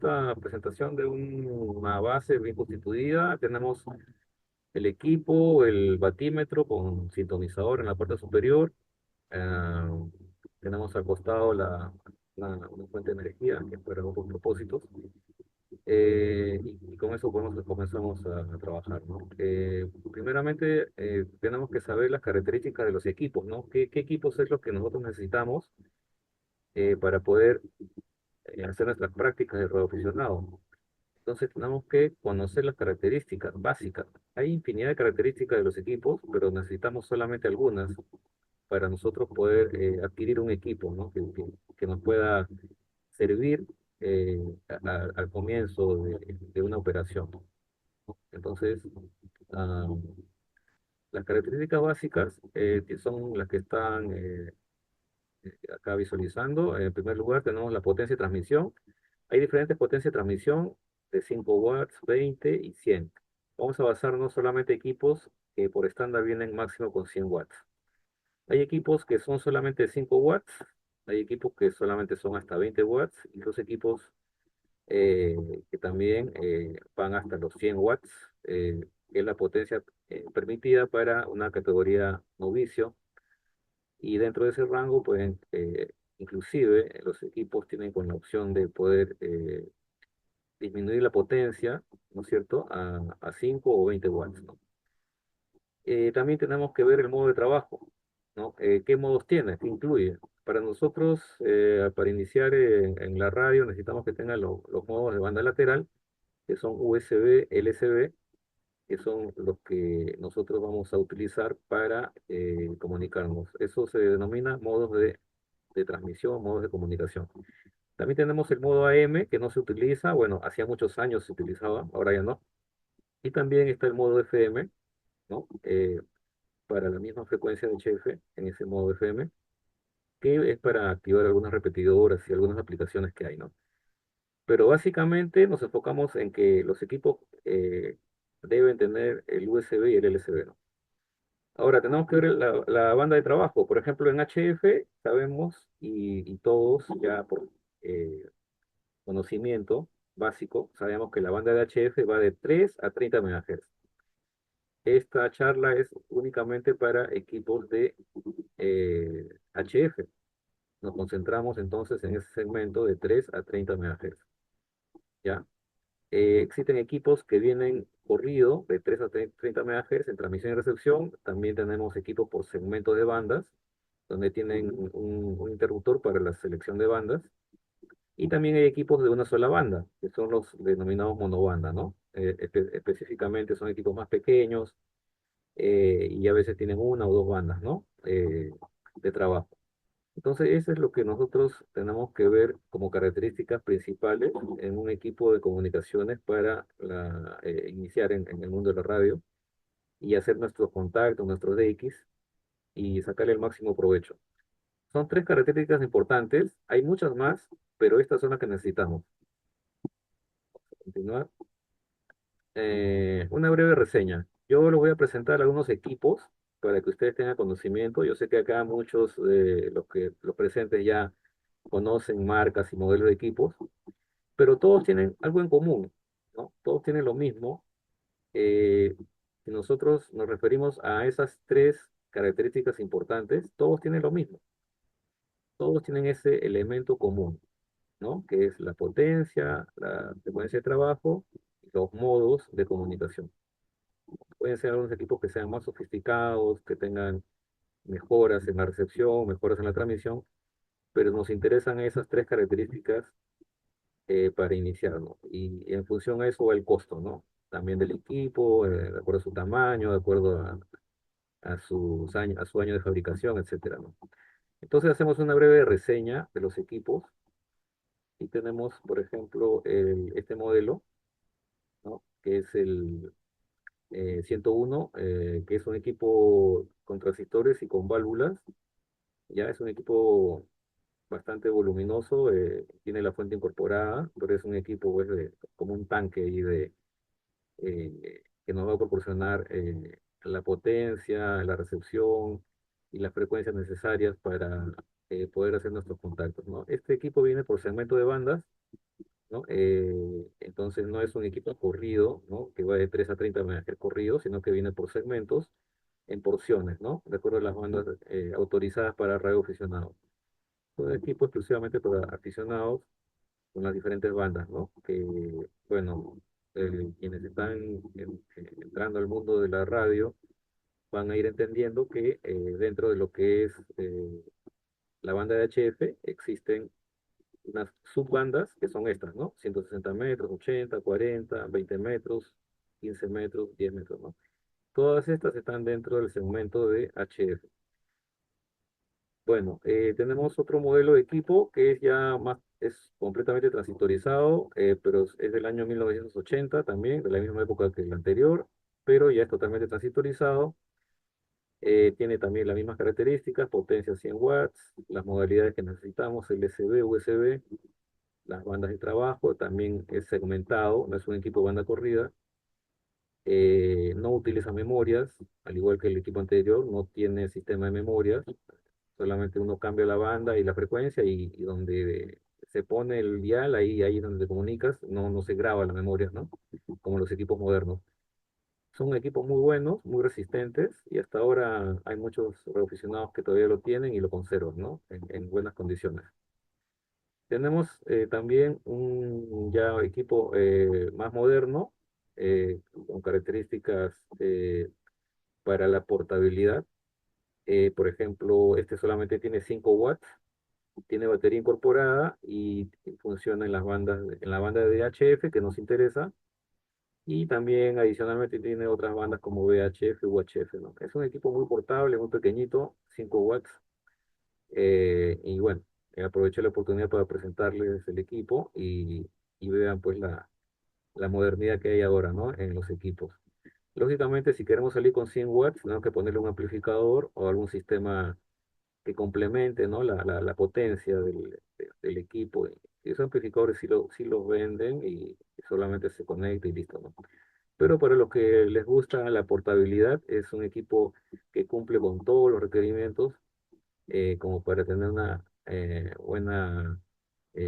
esta presentación de una base bien constituida. Tenemos el equipo, el batímetro con sintonizador en la parte superior. Ah, tenemos al costado una fuente de energía que es para otros propósitos. Y con eso comenzamos a trabajar, ¿no? Primeramente, tenemos que saber las características de los equipos, ¿no? ¿Qué equipos es lo que nosotros necesitamos para poder hacer nuestras prácticas de radioaficionado? Entonces tenemos que conocer las características básicas. Hay infinidad de características de los equipos, pero necesitamos solamente algunas para nosotros poder adquirir un equipo, ¿no? Que nos pueda servir al comienzo de una operación. Entonces, ah, las características básicas que son las que están acá visualizando. En primer lugar, tenemos la potencia de transmisión. Hay diferentes potencias de transmisión de 5 watts, 20 y 100. Vamos a basarnos solamente en equipos que por estándar vienen máximo con 100 watts. Hay equipos que son solamente 5 watts, hay equipos que solamente son hasta 20 watts, y los equipos que también van hasta los 100 watts, que es la potencia permitida para una categoría novicio. Y dentro de ese rango, pues, inclusive los equipos tienen con la opción de poder disminuir la potencia, ¿no es cierto?, a 5 o 20 watts, ¿no? También tenemos que ver el modo de trabajo, ¿no? ¿Qué modos tiene? ¿Qué incluye? Para nosotros, para iniciar en la radio, necesitamos que tenga los modos de banda lateral, que son USB, LSB, que son los que nosotros vamos a utilizar para comunicarnos. Eso se denomina modos de transmisión, modos de comunicación. También tenemos el modo AM, que no se utiliza, bueno, hacía muchos años se utilizaba, ahora ya no. Y también está el modo FM, ¿no? Para la misma frecuencia de HF, en ese modo FM, que es para activar algunas repetidoras y algunas aplicaciones que hay, ¿no? Pero básicamente nos enfocamos en que los equipos deben tener el USB y el LCD, ¿no? Ahora tenemos que ver la banda de trabajo. Por ejemplo, en HF sabemos y todos ya por eh, conocimiento básico, sabemos que la banda de HF va de 3 a 30 MHz. Esta charla es únicamente para equipos de HF. Nos concentramos entonces en ese segmento de 3 a 30 MHz, ¿ya? Existen equipos que vienen corrido de 3 a 30 MHz en transmisión y recepción. También tenemos equipos por segmentos de bandas, donde tienen un interruptor para la selección de bandas. Y también hay equipos de una sola banda, que son los denominados monobanda, ¿no? Específicamente son equipos más pequeños y a veces tienen una o dos bandas, ¿no? De trabajo. Entonces, eso es lo que nosotros tenemos que ver como características principales en un equipo de comunicaciones para iniciar en el mundo de la radio y hacer nuestros contactos, nuestros DX y sacarle el máximo provecho. Son tres características importantes, hay muchas más, pero estas son las que necesitamos. Continuar. Una breve reseña. Yo les voy a presentar algunos equipos para que ustedes tengan conocimiento. Yo sé que acá muchos de los presentes ya conocen marcas y modelos de equipos, pero todos tienen algo en común, ¿no? Todos tienen lo mismo. Eh, si nosotros nos referimos a esas tres características importantes, todos tienen lo mismo. Todos tienen ese elemento común, ¿no? Que es la potencia, la frecuencia de trabajo y los modos de comunicación. Pueden ser algunos equipos que sean más sofisticados, que tengan mejoras en la recepción, mejoras en la transmisión, pero nos interesan esas tres características para iniciar, ¿no? Y en función a eso va el costo, ¿no? También del equipo, de acuerdo a su tamaño, de acuerdo a su año de fabricación, etcétera, ¿no? Entonces hacemos una breve reseña de los equipos y tenemos, por ejemplo, este modelo, ¿no? Que es el 101, que es un equipo con transistores y con válvulas. Ya es un equipo bastante voluminoso, tiene la fuente incorporada, pero es un equipo pues, como un tanque ahí que nos va a proporcionar la potencia, la recepción y las frecuencias necesarias para poder hacer nuestros contactos, ¿no? Este equipo viene por segmento de bandas, ¿no? Entonces no es un equipo corrido, ¿no? Que va de 3 a 30 MHz corrido, sino que viene por segmentos, en porciones, ¿no? De acuerdo a las bandas autorizadas para radioaficionados. Es un equipo exclusivamente para aficionados con las diferentes bandas, ¿no? Que, bueno, quienes están entrando al mundo de la radio van a ir entendiendo que dentro de lo que es la banda de HF existen unas subbandas que son estas, ¿no? 160 metros, 80, 40, 20 metros, 15 metros, 10 metros, ¿no? Todas estas están dentro del segmento de HF. Bueno, tenemos otro modelo de equipo que es ya más, es completamente transistorizado, pero es del año 1980 también, de la misma época que el anterior, pero ya es totalmente transistorizado. Tiene también las mismas características, potencia 100 watts, las modalidades que necesitamos, LSB, USB, las bandas de trabajo, también es segmentado, no es un equipo de banda corrida, no utiliza memorias, al igual que el equipo anterior, no tiene sistema de memorias, solamente uno cambia la banda y la frecuencia y donde se pone el dial, ahí donde te comunicas, no se graba la memoria, ¿no? Como los equipos modernos. Son equipos muy buenos, muy resistentes y hasta ahora hay muchos aficionados que todavía lo tienen y lo conservan, ¿no? En buenas condiciones. Tenemos también un ya equipo más moderno, con características para la portabilidad. Por ejemplo, este solamente tiene 5 watts, tiene batería incorporada y funciona en las bandas, en la banda de HF que nos interesa. Y también adicionalmente tiene otras bandas como VHF, UHF, ¿no? Es un equipo muy portable, muy pequeñito, 5 watts. Y bueno, aproveché la oportunidad para presentarles el equipo y vean pues la modernidad que hay ahora, ¿no? En los equipos. Lógicamente, si queremos salir con 100 watts, tenemos que ponerle un amplificador o algún sistema que complemente, ¿no? La potencia del equipo. Y esos amplificadores sí los venden y solamente se conecta y listo, ¿no? Pero para los que les gusta la portabilidad, es un equipo que cumple con todos los requerimientos como para tener una buena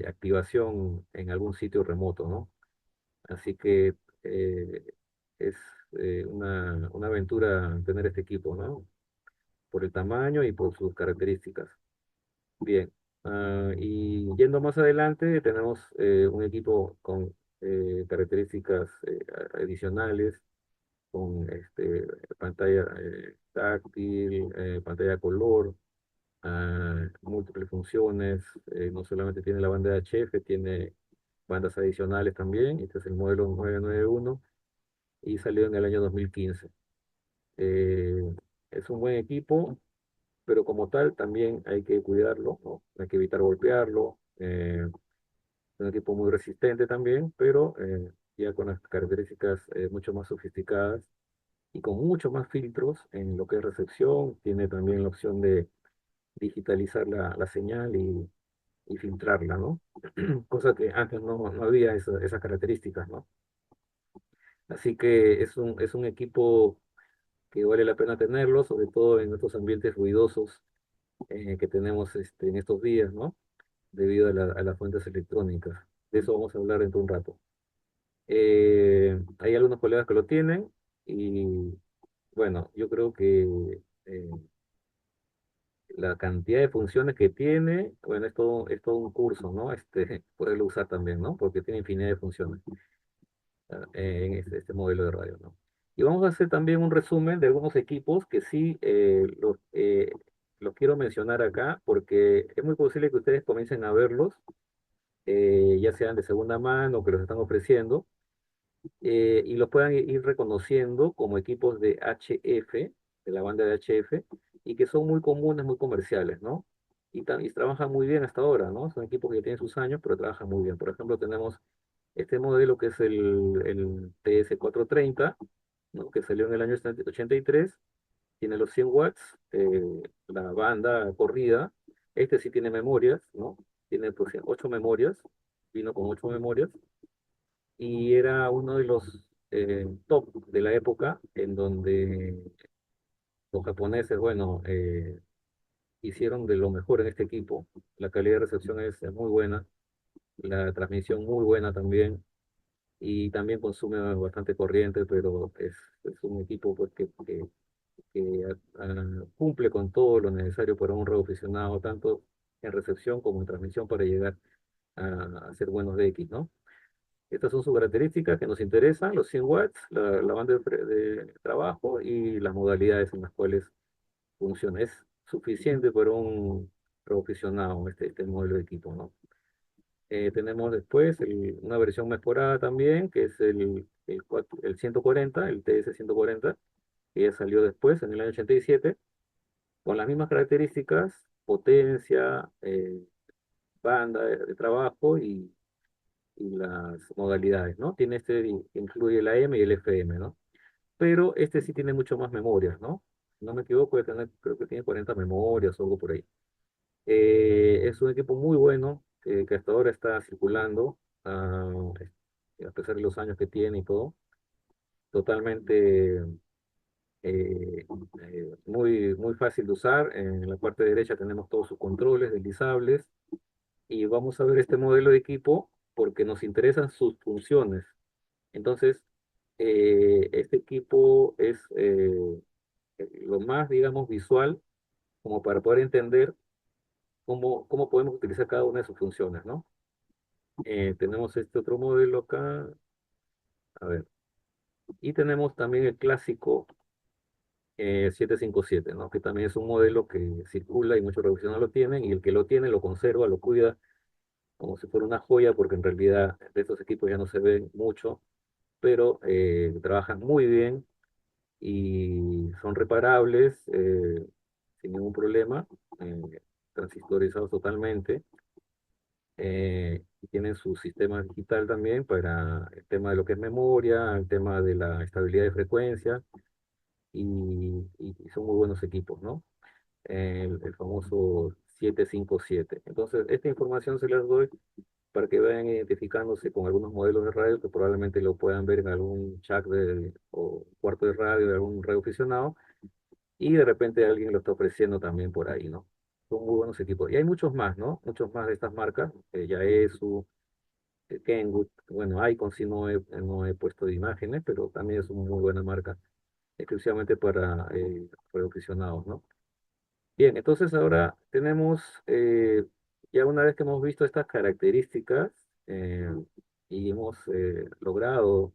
activación en algún sitio remoto, ¿no? Así que eh, es una aventura tener este equipo, ¿no? Por el tamaño y por sus características. Bien, y yendo más adelante, tenemos un equipo con características adicionales, con pantalla táctil, pantalla color, múltiples funciones, no solamente tiene la banda de HF, tiene bandas adicionales también. Este es el modelo 991 y salió en el año 2015. Eh, es un buen equipo, pero como tal también hay que cuidarlo, ¿no? Hay que evitar golpearlo. Es un equipo muy resistente también, pero ya con las características mucho más sofisticadas y con mucho más filtros en lo que es recepción. Tiene también la opción de digitalizar la señal y filtrarla, ¿no? Cosa que antes no había esas características, ¿no? Así que es un equipo que vale la pena tenerlo, sobre todo en estos ambientes ruidosos que tenemos en estos días, ¿no? Debido a las fuentes electrónicas. De eso vamos a hablar dentro de un rato. Hay algunos colegas que lo tienen y bueno, yo creo que la cantidad de funciones que tiene, bueno, es todo un curso, ¿no? Poderlo usar también, ¿no? Porque tiene infinidad de funciones en este modelo de radio, ¿no? Y vamos a hacer también un resumen de algunos equipos que sí los quiero mencionar acá, porque es muy posible que ustedes comiencen a verlos, ya sean de segunda mano o que los están ofreciendo, y los puedan ir reconociendo como equipos de HF, de la banda de HF, y que son muy comunes, muy comerciales, ¿no? Y trabajan muy bien hasta ahora, ¿no? Son equipos que tienen sus años, pero trabajan muy bien. Por ejemplo, tenemos este modelo que es el TS430, ¿no? Que salió en el año 83, tiene los 100 watts, la banda corrida. Este sí tiene memorias, ¿no? Tiene pues, 8 memorias, vino con 8 memorias y era uno de los top de la época en donde los japoneses, bueno, hicieron de lo mejor en este equipo. La calidad de recepción es muy buena. la transmisión muy buena también, y también consume bastante corriente, pero es un equipo pues, que cumple con todo lo necesario para un radioaficionado, tanto en recepción como en transmisión, para llegar a hacer buenos DX, ¿no? Estas son sus características que nos interesan: los 100 watts, la banda de trabajo y las modalidades en las cuales funciona. Es suficiente para un profesional este modelo de equipo, ¿no? Tenemos después una versión mejorada también, que es el 140, el TS 140, que ya salió después, en el año 87, con las mismas características: potencia, banda de trabajo y las modalidades, ¿no? Tiene incluye el AM y el FM, ¿no? Pero este sí tiene mucho más memorias, ¿no? Si no me equivoco, creo que tiene 40 memorias o algo por ahí. Es un equipo muy bueno, que hasta ahora está circulando, a pesar de los años que tiene y todo. Totalmente muy fácil de usar. En la parte derecha tenemos todos sus controles deslizables. Y vamos a ver este modelo de equipo porque nos interesan sus funciones. Entonces, este equipo es lo más, digamos, visual, como para poder entender cómo podemos utilizar cada una de sus funciones, ¿no? Tenemos este otro modelo acá, a ver, y tenemos también el clásico 757, ¿no? Que también es un modelo que circula y muchos revisionados lo tienen, y el que lo tiene lo conserva, lo cuida como si fuera una joya, porque en realidad de estos equipos ya no se ven mucho, pero trabajan muy bien y son reparables sin ningún problema, transistorizados totalmente. Y tienen su sistema digital también para el tema de lo que es memoria, el tema de la estabilidad de frecuencia, y son muy buenos equipos, ¿no? El famoso 757. Entonces, esta información se las doy para que vayan identificándose con algunos modelos de radio que probablemente lo puedan ver en algún chat o cuarto de radio de algún radio aficionado, y de repente alguien lo está ofreciendo también por ahí, ¿no? Son muy buenos equipos. Y hay muchos más, ¿no? Muchos más de estas marcas, Yaesu, Kenwood, bueno, Icon sí no he puesto de imágenes, pero también es una muy buena marca, exclusivamente para aficionados, ¿no? Bien, entonces ahora tenemos, ya una vez que hemos visto estas características, y hemos logrado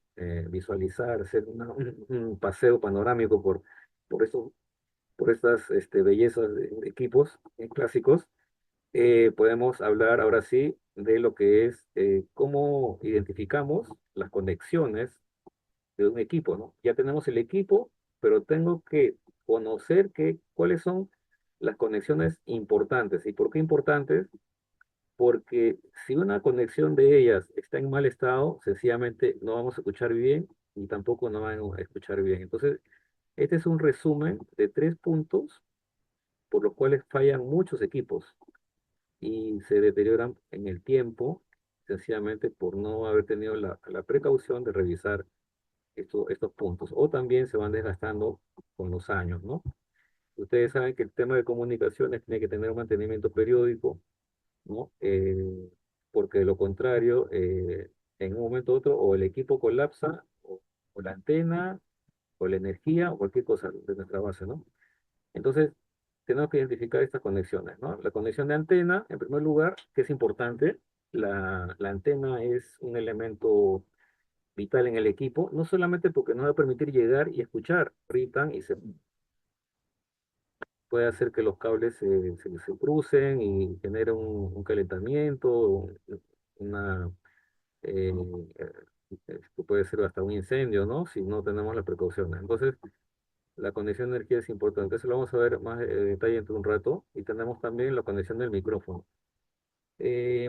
visualizar, hacer un paseo panorámico por estas bellezas de equipos clásicos, podemos hablar ahora sí de lo que es cómo identificamos las conexiones de un equipo, ¿no? Ya tenemos el equipo, pero tengo que conocer cuáles son las conexiones importantes. ¿Y por qué importantes? Porque si una conexión de ellas está en mal estado, sencillamente no vamos a escuchar bien y tampoco no vamos a escuchar bien. Entonces, este es un resumen de 3 puntos por los cuales fallan muchos equipos y se deterioran en el tiempo, sencillamente por no haber tenido la precaución de revisar estos puntos, o también se van desgastando con los años, ¿no? Ustedes saben que el tema de comunicaciones tiene que tener un mantenimiento periódico, ¿no? Porque de lo contrario, en un momento u otro, o el equipo colapsa, o la antena, o la energía, o cualquier cosa de nuestra base, ¿no? Entonces, tenemos que identificar estas conexiones, ¿no? La conexión de antena, en primer lugar, que es importante. La antena es un elemento vital en el equipo, no solamente porque nos va a permitir llegar y escuchar, ritan y se puede hacer que los cables se crucen y genere un calentamiento, una, eh, esto puede ser hasta un incendio, ¿no? Si no tenemos las precauciones. Entonces, la conexión de energía es importante. Eso lo vamos a ver más en detalle dentro de un rato. Y tenemos también la conexión del micrófono.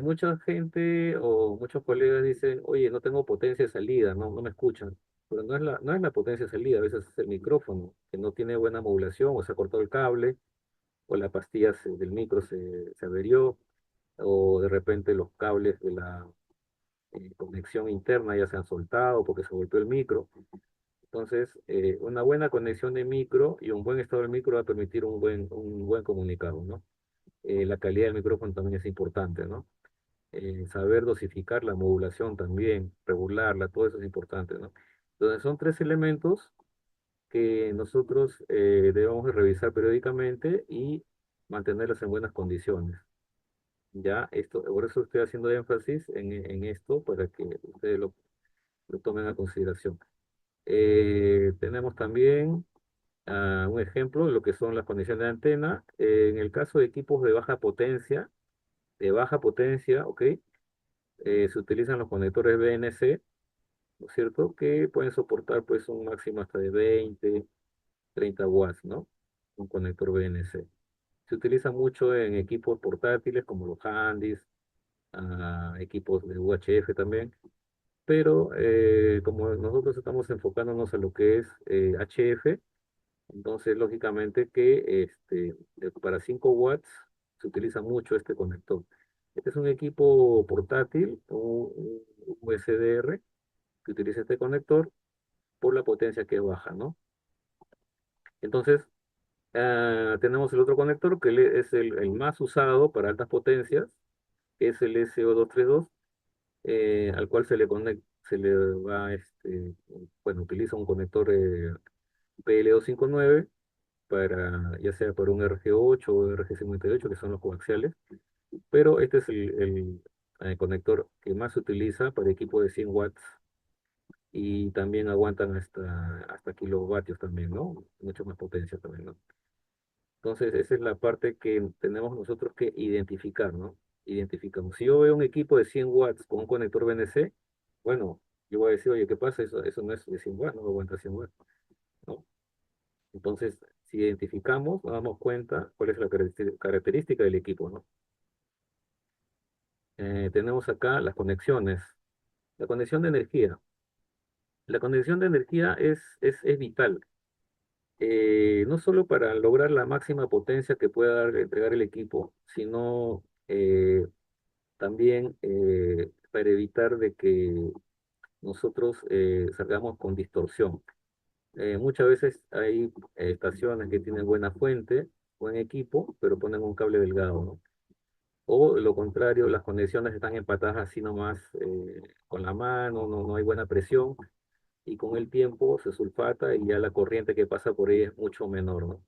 Mucha gente o muchos colegas dicen: oye, no tengo potencia de salida, no me escuchan. Pero no es la potencia de salida, a veces es el micrófono, que no tiene buena modulación, o se ha cortado el cable, o la pastilla del micro se averió, o de repente los cables de la conexión interna ya se han soltado porque se golpeó el micro. Entonces, una buena conexión de micro y un buen estado del micro va a permitir un buen comunicado, ¿no? La calidad del micrófono también es importante, ¿no? saber dosificar la modulación también, regularla, todo eso es importante, ¿no? Entonces son tres elementos que nosotros debemos de revisar periódicamente y mantenerlas en buenas condiciones. Ya, esto, por eso estoy haciendo énfasis en esto, para que ustedes lo tomen a consideración. Tenemos también un ejemplo de lo que son las condiciones de antena. En el caso de equipos de baja potencia, ¿ok? Se utilizan los conectores BNC, ¿no es cierto? Que pueden soportar pues un máximo hasta de 20, 30 watts, ¿no? Un conector BNC. Se utiliza mucho en equipos portátiles como los handys, equipos de UHF también, pero como nosotros estamos enfocándonos a lo que es HF, entonces lógicamente que para 5 watts se utiliza mucho este conector. Este es un equipo portátil, un USDR, que utiliza este conector por la potencia que baja, ¿no? Entonces, tenemos el otro conector que es el más usado para altas potencias, que es el SO232, al cual se le va, bueno, utiliza un conector PL259 para, ya sea para un RG8 o RG58, que son los coaxiales, pero este es el conector que más se utiliza para equipos de 100 watts y también aguantan hasta kilovatios también, ¿no? Mucho más potencia también, ¿no? Entonces, esa es la parte que tenemos nosotros que identificar, ¿no? Identificamos. Si yo veo un equipo de 100 watts con un conector BNC, bueno, yo voy a decir, oye, ¿qué pasa? Eso no es de 100 watts, no aguanta 100 watts, ¿no? Entonces, si identificamos, nos damos cuenta cuál es la característica del equipo, ¿no? Tenemos acá las conexiones. La conexión de energía. La conexión de energía es vital, no solo para lograr la máxima potencia que pueda entregar el equipo, sino también para evitar de que nosotros salgamos con distorsión. Muchas veces hay estaciones que tienen buena fuente, buen equipo, pero ponen un cable delgado, ¿no? O lo contrario, las conexiones están empatadas así nomás con la mano, no hay buena presión, y con el tiempo se sulfata y ya la corriente que pasa por ella es mucho menor, ¿no?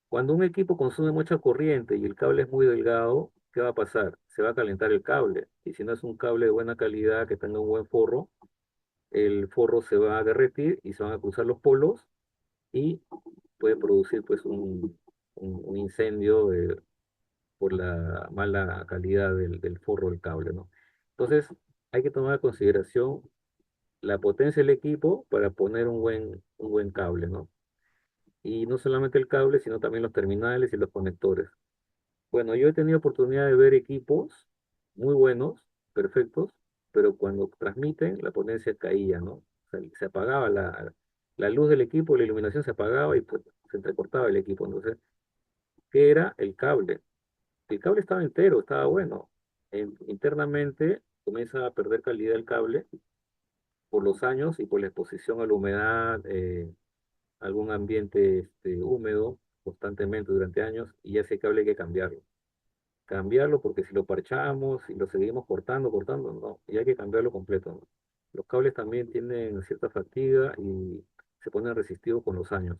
Cuando un equipo consume mucha corriente y el cable es muy delgado, ¿qué va a pasar? Se va a calentar el cable. Y si no es un cable de buena calidad, que tenga un buen forro, el forro se va a derretir y se van a cruzar los polos y puede producir pues un incendio por la mala calidad del forro del cable, ¿no? Entonces, hay que tomar en consideración la potencia del equipo para poner un buen cable, ¿no? Y no solamente el cable, sino también los terminales y los conectores. Bueno, yo he tenido oportunidad de ver equipos muy buenos, perfectos, pero cuando transmiten, la potencia caía, ¿no? O sea, se apagaba la luz del equipo, la iluminación se apagaba y pues, se entrecortaba el equipo. Entonces, ¿qué era? El cable. El cable estaba entero, estaba bueno. Internamente comienza a perder calidad el cable por los años y por la exposición a la humedad, algún ambiente húmedo constantemente durante años, y ese cable hay que cambiarlo, porque si lo parchamos y lo seguimos cortando, no, y hay que cambiarlo completo, ¿no? Los cables también tienen cierta fatiga y se ponen resistivos con los años.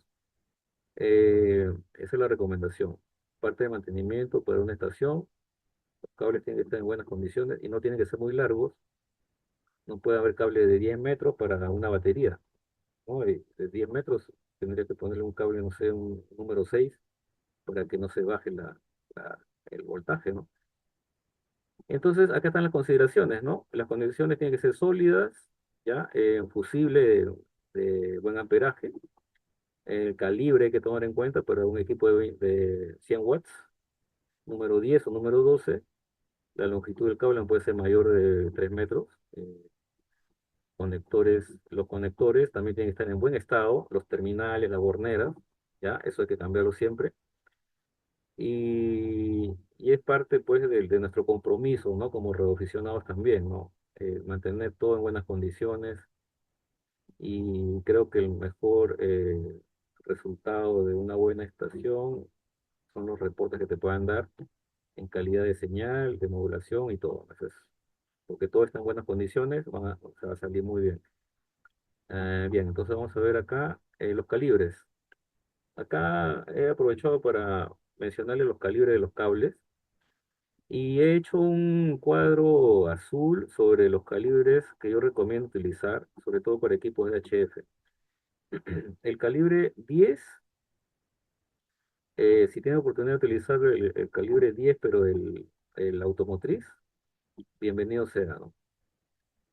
Esa es la recomendación. Parte de mantenimiento para una estación, los cables tienen que estar en buenas condiciones y no tienen que ser muy largos. No puede haber cable de 10 metros para una batería, ¿no? De 10 metros tendría que ponerle un cable, no sé, un número 6, para que no se baje la- el voltaje, ¿no? Entonces, acá están las consideraciones, ¿no? Las conexiones tienen que ser sólidas, ¿ya? Fusible de buen amperaje. El calibre hay que tomar en cuenta para un equipo de 100 watts. Número 10 o número 12. La longitud del cable no puede ser mayor de 3 metros. Los conectores también tienen que estar en buen estado. Los terminales, las borneras, ¿ya? Eso hay que cambiarlo siempre. Y es parte, pues, de nuestro compromiso, ¿no? Como radioaficionados también, ¿no? Mantener todo en buenas condiciones, y creo que el mejor resultado de una buena estación son los reportes que te puedan dar, en calidad de señal, de modulación y todo. Entonces, porque todo está en buenas condiciones, se va a salir muy bien. Bien, entonces vamos a ver acá los calibres. Acá he aprovechado para mencionarles los calibres de los cables y he hecho un cuadro azul sobre los calibres que yo recomiendo utilizar, sobre todo para equipos de HF. El calibre 10, si tiene oportunidad de utilizar el calibre 10, pero el automotriz, bienvenido sea, ¿no?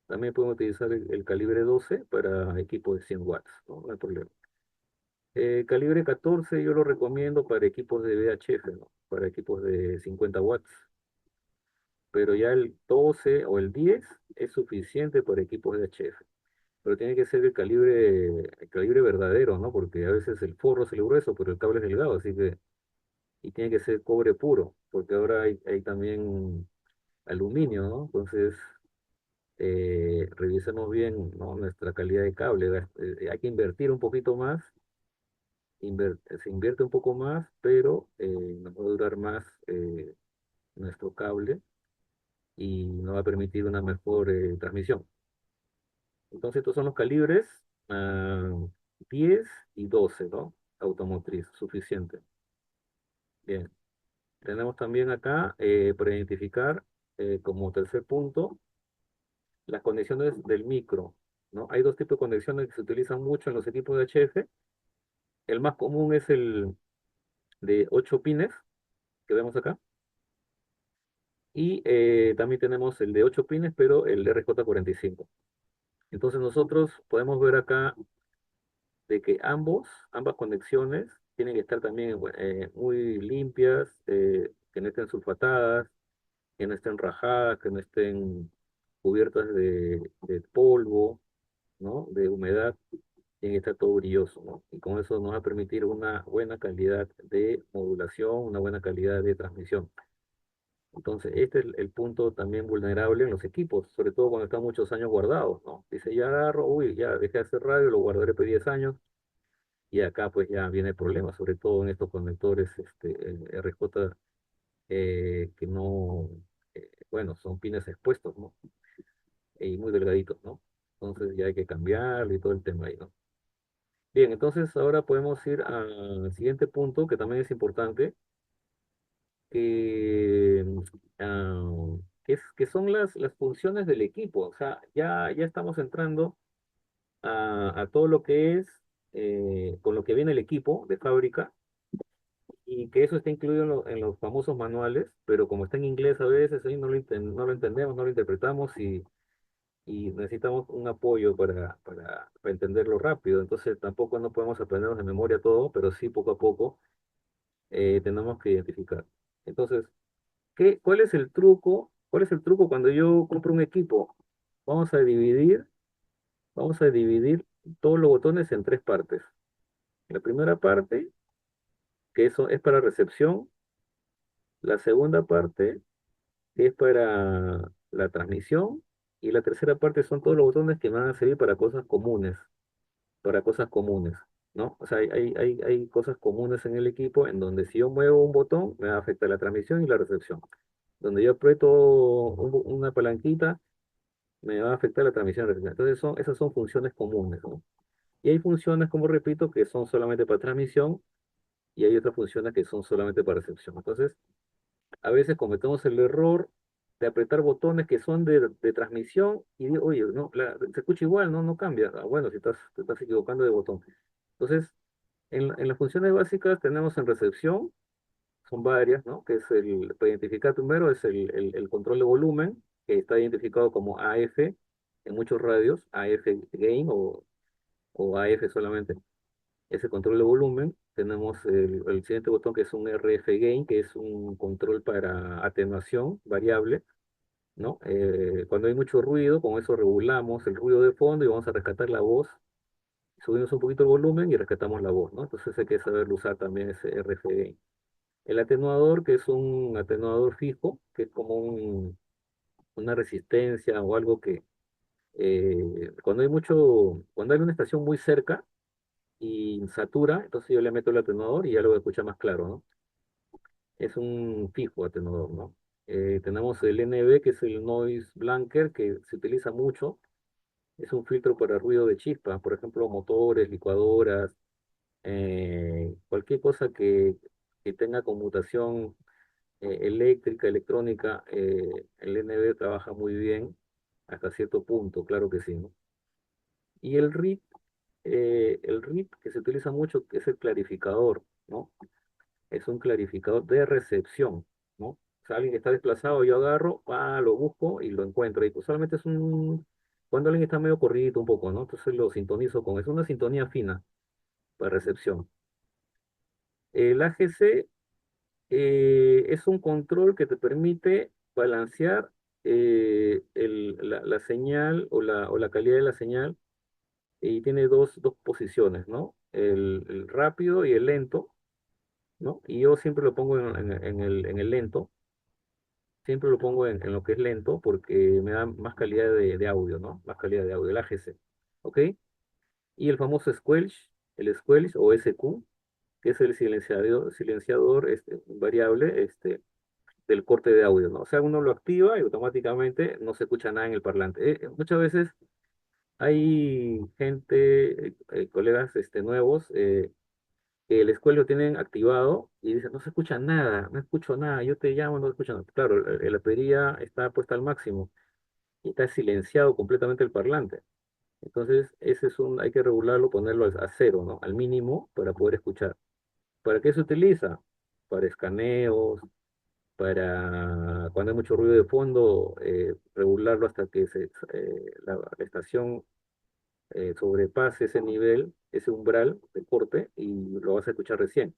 También podemos utilizar el calibre 12 para equipos de 100 watts, ¿no? No hay problema. Calibre 14 yo lo recomiendo para equipos de VHF, ¿no? Para equipos de 50 watts. Pero ya el 12 o el 10 es suficiente para equipos de HF. Pero tiene que ser el calibre verdadero, ¿no? Porque a veces el forro es el grueso, pero el cable es delgado, así que, y tiene que ser cobre puro, porque ahora hay también aluminio, ¿no? Entonces, revisemos bien, ¿no? Nuestra calidad de cable. Hay que invertir un poquito más, se invierte un poco más, pero nos va a durar más nuestro cable y nos va a permitir una mejor transmisión. Entonces, estos son los calibres 10 y 12, ¿no? Automotriz, suficiente. Bien, tenemos también acá para identificar como tercer punto las conexiones del micro, ¿no? Hay dos tipos de conexiones que se utilizan mucho en los equipos de HF. El más común es el de 8 pines que vemos acá. Y también tenemos el de 8 pines, pero el RJ45. Entonces nosotros podemos ver acá de que ambas conexiones tienen que estar también muy limpias, que no estén sulfatadas, que no estén rajadas, que no estén cubiertas de polvo, ¿no? De humedad, tiene que estar todo brilloso, ¿no? Y con eso nos va a permitir una buena calidad de modulación, una buena calidad de transmisión. Entonces, este es el punto también vulnerable en los equipos, sobre todo cuando están muchos años guardados, ¿no? Dice, ya agarro, uy, ya dejé de hacer radio, lo guardaré por 10 años, y acá pues ya viene el problema, sobre todo en estos conectores RJ que no, bueno, son pines expuestos, ¿no? Y muy delgaditos, ¿no? Entonces ya hay que cambiarlo y todo el tema ahí, ¿no? Bien, entonces ahora podemos ir al siguiente punto que también es importante, que, que son las funciones del equipo. O sea, ya estamos entrando a todo lo que es, con lo que viene el equipo de fábrica, y que eso está incluido en los famosos manuales, pero como está en inglés a veces, ahí no lo entendemos, no lo interpretamos y necesitamos un apoyo para entenderlo rápido. Entonces tampoco no podemos aprendernos de memoria todo, pero sí poco a poco tenemos que identificar. Entonces, ¿cuál es el truco? ¿Cuál es el truco cuando yo compro un equipo? Vamos a dividir, vamos a dividir todos los botones en tres partes. La primera parte, que eso es para recepción. La segunda parte, que es para la transmisión. Y la tercera parte son todos los botones que van a servir para cosas comunes, ¿no? O sea, hay cosas comunes en el equipo en donde si yo muevo un botón, me va a afectar la transmisión y la recepción. Donde yo aprieto una palanquita, me va a afectar la transmisión y la recepción. Entonces, esas son funciones comunes, ¿no? Y hay funciones, como repito, que son solamente para transmisión y hay otras funciones que son solamente para recepción. Entonces, a veces cometemos el error de apretar botones que son de transmisión y digo, oye, no, se escucha igual, no cambia. Ah, bueno, si te estás equivocando de botón. Entonces, en las funciones básicas tenemos en recepción, son varias, ¿no? Que es para identificar primero es el control de volumen, que está identificado como AF en muchos radios, AF gain o AF solamente. Ese control de volumen. Tenemos el siguiente botón que es un RF gain, que es un control para atenuación variable, ¿no? Cuando hay mucho ruido, con eso regulamos el ruido de fondo y vamos a rescatar la voz. Subimos un poquito el volumen y rescatamos la voz, ¿no? Entonces hay que saber usar también ese RF gain. El atenuador, que es un atenuador fijo, que es como una resistencia o algo que cuando hay una estación muy cerca y satura, entonces yo le meto el atenuador y ya lo voy a escuchar más claro, ¿no? es un fijo atenuador, ¿no? Tenemos el NB, que es el Noise Blanker, que se utiliza mucho. Es un filtro para ruido de chispa, por ejemplo, motores, licuadoras, cualquier cosa que tenga conmutación eléctrica, electrónica, el NB trabaja muy bien hasta cierto punto, claro que sí, ¿no? Y el RIP que se utiliza mucho es el clarificador, ¿no? Es un clarificador de recepción, ¿no? O sea, alguien que está desplazado, yo agarro, lo busco y lo encuentro. Y usualmente es cuando alguien está medio corrido un poco, ¿no? Entonces lo sintonizo es una sintonía fina para recepción. El AGC es un control que te permite balancear la señal o la calidad de la señal y tiene dos posiciones, ¿no? El rápido y el lento, ¿no? Y yo siempre lo pongo en el lento, siempre lo pongo en lo que es lento porque me da más calidad de audio, ¿no? Más calidad de audio, el AGC, ¿ok? Y el famoso squelch, el squelch o SQ, que es el silenciador variable del corte de audio, ¿no? O sea, uno lo activa y automáticamente no se escucha nada en el parlante. Muchas veces hay gente, colegas nuevos, que el escuela lo tienen activado y dicen, no se escucha nada, no escucho nada, yo te llamo, no escucho nada. Claro, la batería está puesta al máximo y está silenciado completamente el parlante. Entonces, hay que regularlo, ponerlo a cero, ¿no? Al mínimo para poder escuchar. ¿Para qué se utiliza? Para escaneos, para cuando hay mucho ruido de fondo, regularlo hasta que la estación sobrepase ese nivel, ese umbral de corte y lo vas a escuchar recién.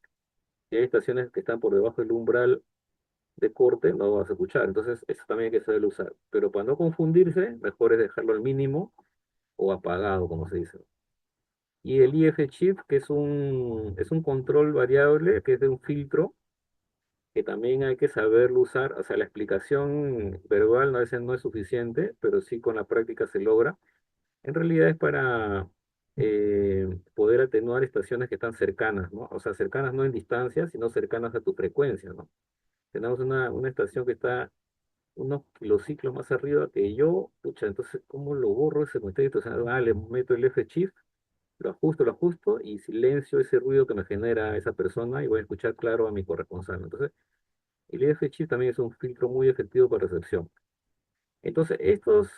Si hay estaciones que están por debajo del umbral de corte, no lo vas a escuchar. Entonces, eso también hay que saber usar. Pero para no confundirse, mejor es dejarlo al mínimo o apagado, como se dice. Y el IF chip, que es un control variable, que es de un filtro, que también hay que saberlo usar. O sea, la explicación verbal a veces no es suficiente, pero sí con la práctica se logra. En realidad es para poder atenuar estaciones que están cercanas, ¿no? O sea, cercanas no en distancia, sino cercanas a tu frecuencia, ¿no? Tenemos una estación que está unos kilociclos más arriba que yo, pucha, entonces, ¿cómo lo borro ese contexto? O sea, le meto el F-Shift, lo ajusto y silencio ese ruido que me genera esa persona y voy a escuchar claro a mi corresponsal. Entonces, el F-Shift también es un filtro muy efectivo para recepción. Entonces, estas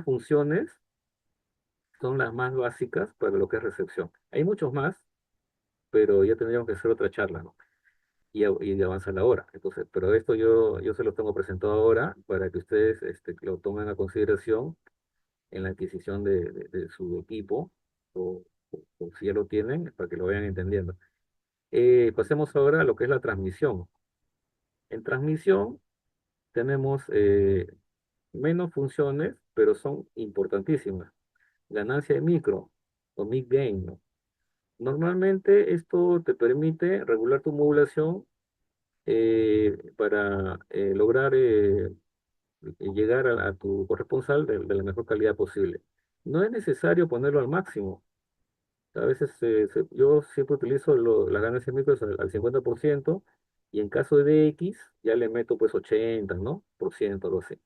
funciones son las más básicas para lo que es recepción. Hay muchos más, pero ya tendríamos que hacer otra charla, ¿no? Y avanza la hora. Entonces, pero esto yo se lo tengo presentado ahora para que ustedes lo tomen a consideración en la adquisición de su equipo, o, o si ya lo tienen, para que lo vayan entendiendo. Pasemos ahora a lo que es la transmisión. En transmisión tenemos menos funciones, pero son importantísimas. Ganancia de micro o mid gain, ¿no? Normalmente esto te permite regular tu modulación para lograr llegar a tu corresponsal de la mejor calidad posible. No es necesario ponerlo al máximo. A veces yo siempre utilizo las ganancias micros al 50% y en caso de X ya le meto pues 80, ¿no? Por ciento, algo así.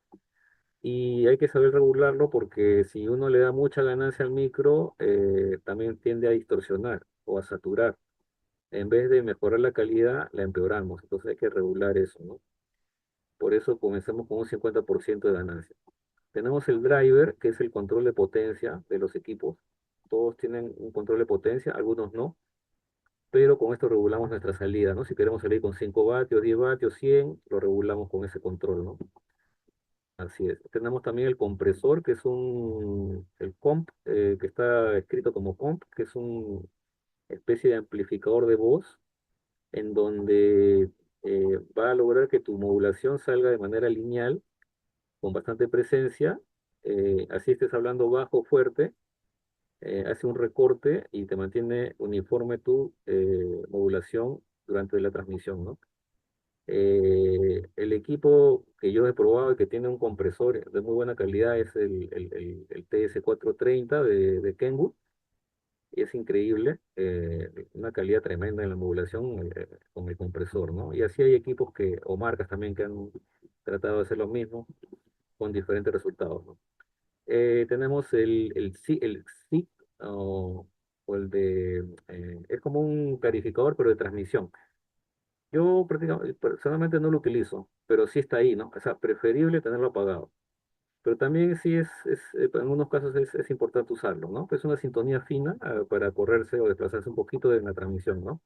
Y hay que saber regularlo porque si uno le da mucha ganancia al micro, también tiende a distorsionar o a saturar. En vez de mejorar la calidad, la empeoramos. Entonces hay que regular eso, ¿no? Por eso comenzamos con un 50% de ganancia. Tenemos el driver, que es el control de potencia de los equipos. Todos tienen un control de potencia, algunos no, pero con esto regulamos nuestra salida, ¿no? Si queremos salir con 5 vatios, 10 vatios, 100, lo regulamos con ese control, ¿no? Así es. Tenemos también el compresor, que es el comp, que está escrito como comp, que es una especie de amplificador de voz en donde va a lograr que tu modulación salga de manera lineal, con bastante presencia, así estés hablando bajo o fuerte, hace un recorte y te mantiene uniforme tu modulación durante la transmisión, ¿no? El equipo que yo he probado y que tiene un compresor de muy buena calidad es el TS430 de Kenwood. y es increíble, una calidad tremenda en la modulación con el compresor, ¿no? Y así hay equipos que, o marcas también que han tratado de hacer lo mismo con diferentes resultados, ¿no? Tenemos el SIG o el de, es como un clarificador, pero de transmisión. Yo prácticamente, personalmente no lo utilizo, pero sí está ahí, ¿no? O sea, preferible tenerlo apagado. Pero también sí en algunos casos es importante usarlo, ¿no? Es una sintonía fina para correrse o desplazarse un poquito en la transmisión, ¿no?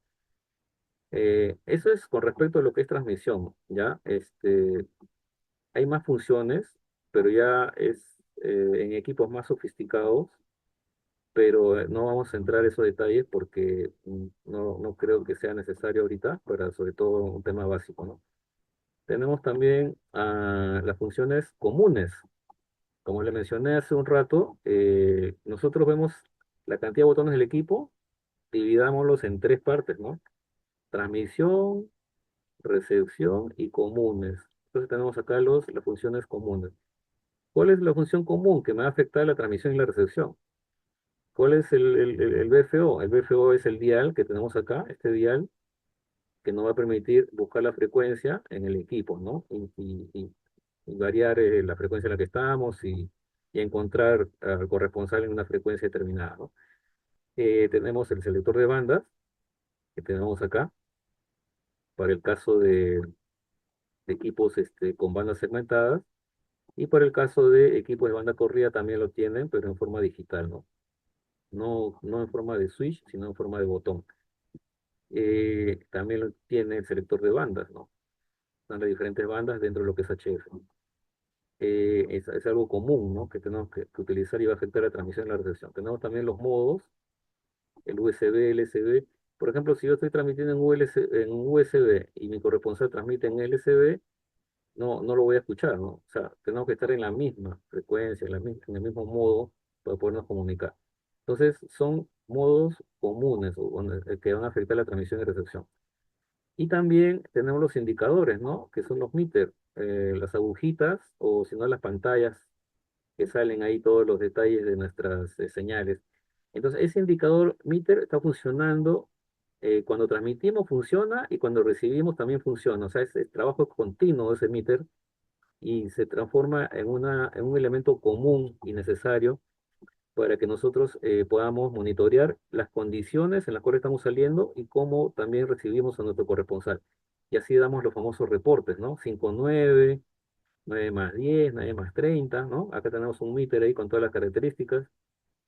Eso es con respecto a lo que es transmisión, ¿ya? Hay más funciones, pero ya es en equipos más sofisticados, pero no vamos a entrar en esos detalles porque no creo que sea necesario ahorita, para sobre todo un tema básico, ¿no? Tenemos también las funciones comunes. Como le mencioné hace un rato, nosotros vemos la cantidad de botones del equipo, dividámoslos en tres partes, ¿no? Transmisión, recepción y comunes. Entonces tenemos acá las funciones comunes. ¿Cuál es la función común que me va a afectar la transmisión y la recepción? ¿Cuál es el BFO? El BFO es el dial que tenemos acá, este dial que nos va a permitir buscar la frecuencia en el equipo, ¿no? Y variar la frecuencia en la que estamos y encontrar al corresponsal en una frecuencia determinada, ¿no? Tenemos el selector de bandas que tenemos acá para el caso de equipos con bandas segmentadas, y para el caso de equipos de banda corrida también lo tienen, pero en forma digital, ¿no? No en forma de switch, sino en forma de botón. También lo tiene el selector de bandas, ¿no? Están las diferentes bandas dentro de lo que es HF. Es algo común, ¿no? Que tenemos que utilizar y va a afectar la transmisión y la recepción. Tenemos también los modos, el USB, LSB. Por ejemplo, si yo estoy transmitiendo en USB y mi corresponsal transmite en LSB, no lo voy a escuchar, ¿no? O sea, tenemos que estar en la misma frecuencia, en el mismo modo para podernos comunicar. Entonces, son modos comunes que van a afectar la transmisión y recepción. Y también tenemos los indicadores, ¿no? Que son los meters, las agujitas o si no las pantallas que salen ahí todos los detalles de nuestras señales. Entonces, ese indicador meter está funcionando, cuando transmitimos funciona y cuando recibimos también funciona. O sea, es trabajo continuo ese meter y se transforma en un elemento común y necesario para que nosotros podamos monitorear las condiciones en las cuales estamos saliendo y cómo también recibimos a nuestro corresponsal. Y así damos los famosos reportes, ¿no? 5-9, 9+10, 9+30, ¿no? Acá tenemos un meter ahí con todas las características: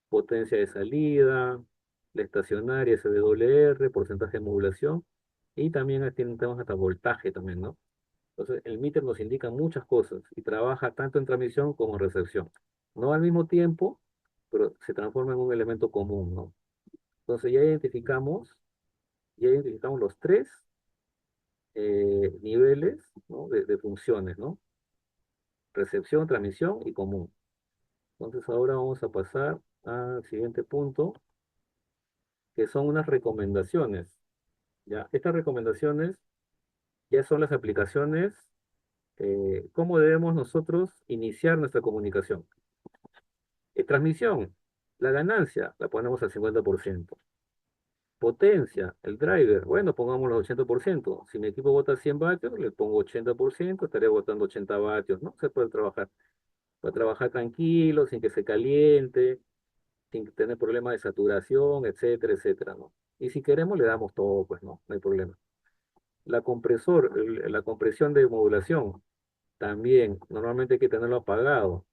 potencia de salida, la estacionaria SWR, porcentaje de modulación, y también aquí tenemos hasta voltaje también, ¿no? Entonces, el meter nos indica muchas cosas y trabaja tanto en transmisión como en recepción. No al mismo tiempo, pero se transforma en un elemento común, ¿no? Entonces, ya identificamos los tres niveles, ¿no? de funciones, ¿no? Recepción, transmisión y común. Entonces, ahora vamos a pasar al siguiente punto, que son unas recomendaciones, ¿ya? Estas recomendaciones ya son las aplicaciones, cómo debemos nosotros iniciar nuestra comunicación. Transmisión, la ganancia la ponemos al 50%. Potencia, el driver, bueno, pongámoslo al 80%. Si mi equipo bota 100 vatios, le pongo 80%, estaré botando 80 vatios, ¿no? Se puede trabajar. Puede trabajar tranquilo, sin que se caliente, sin tener problemas de saturación, etcétera, etcétera, ¿no? Y si queremos, le damos todo, pues no hay problema. La compresión de modulación, también, normalmente hay que tenerlo apagado,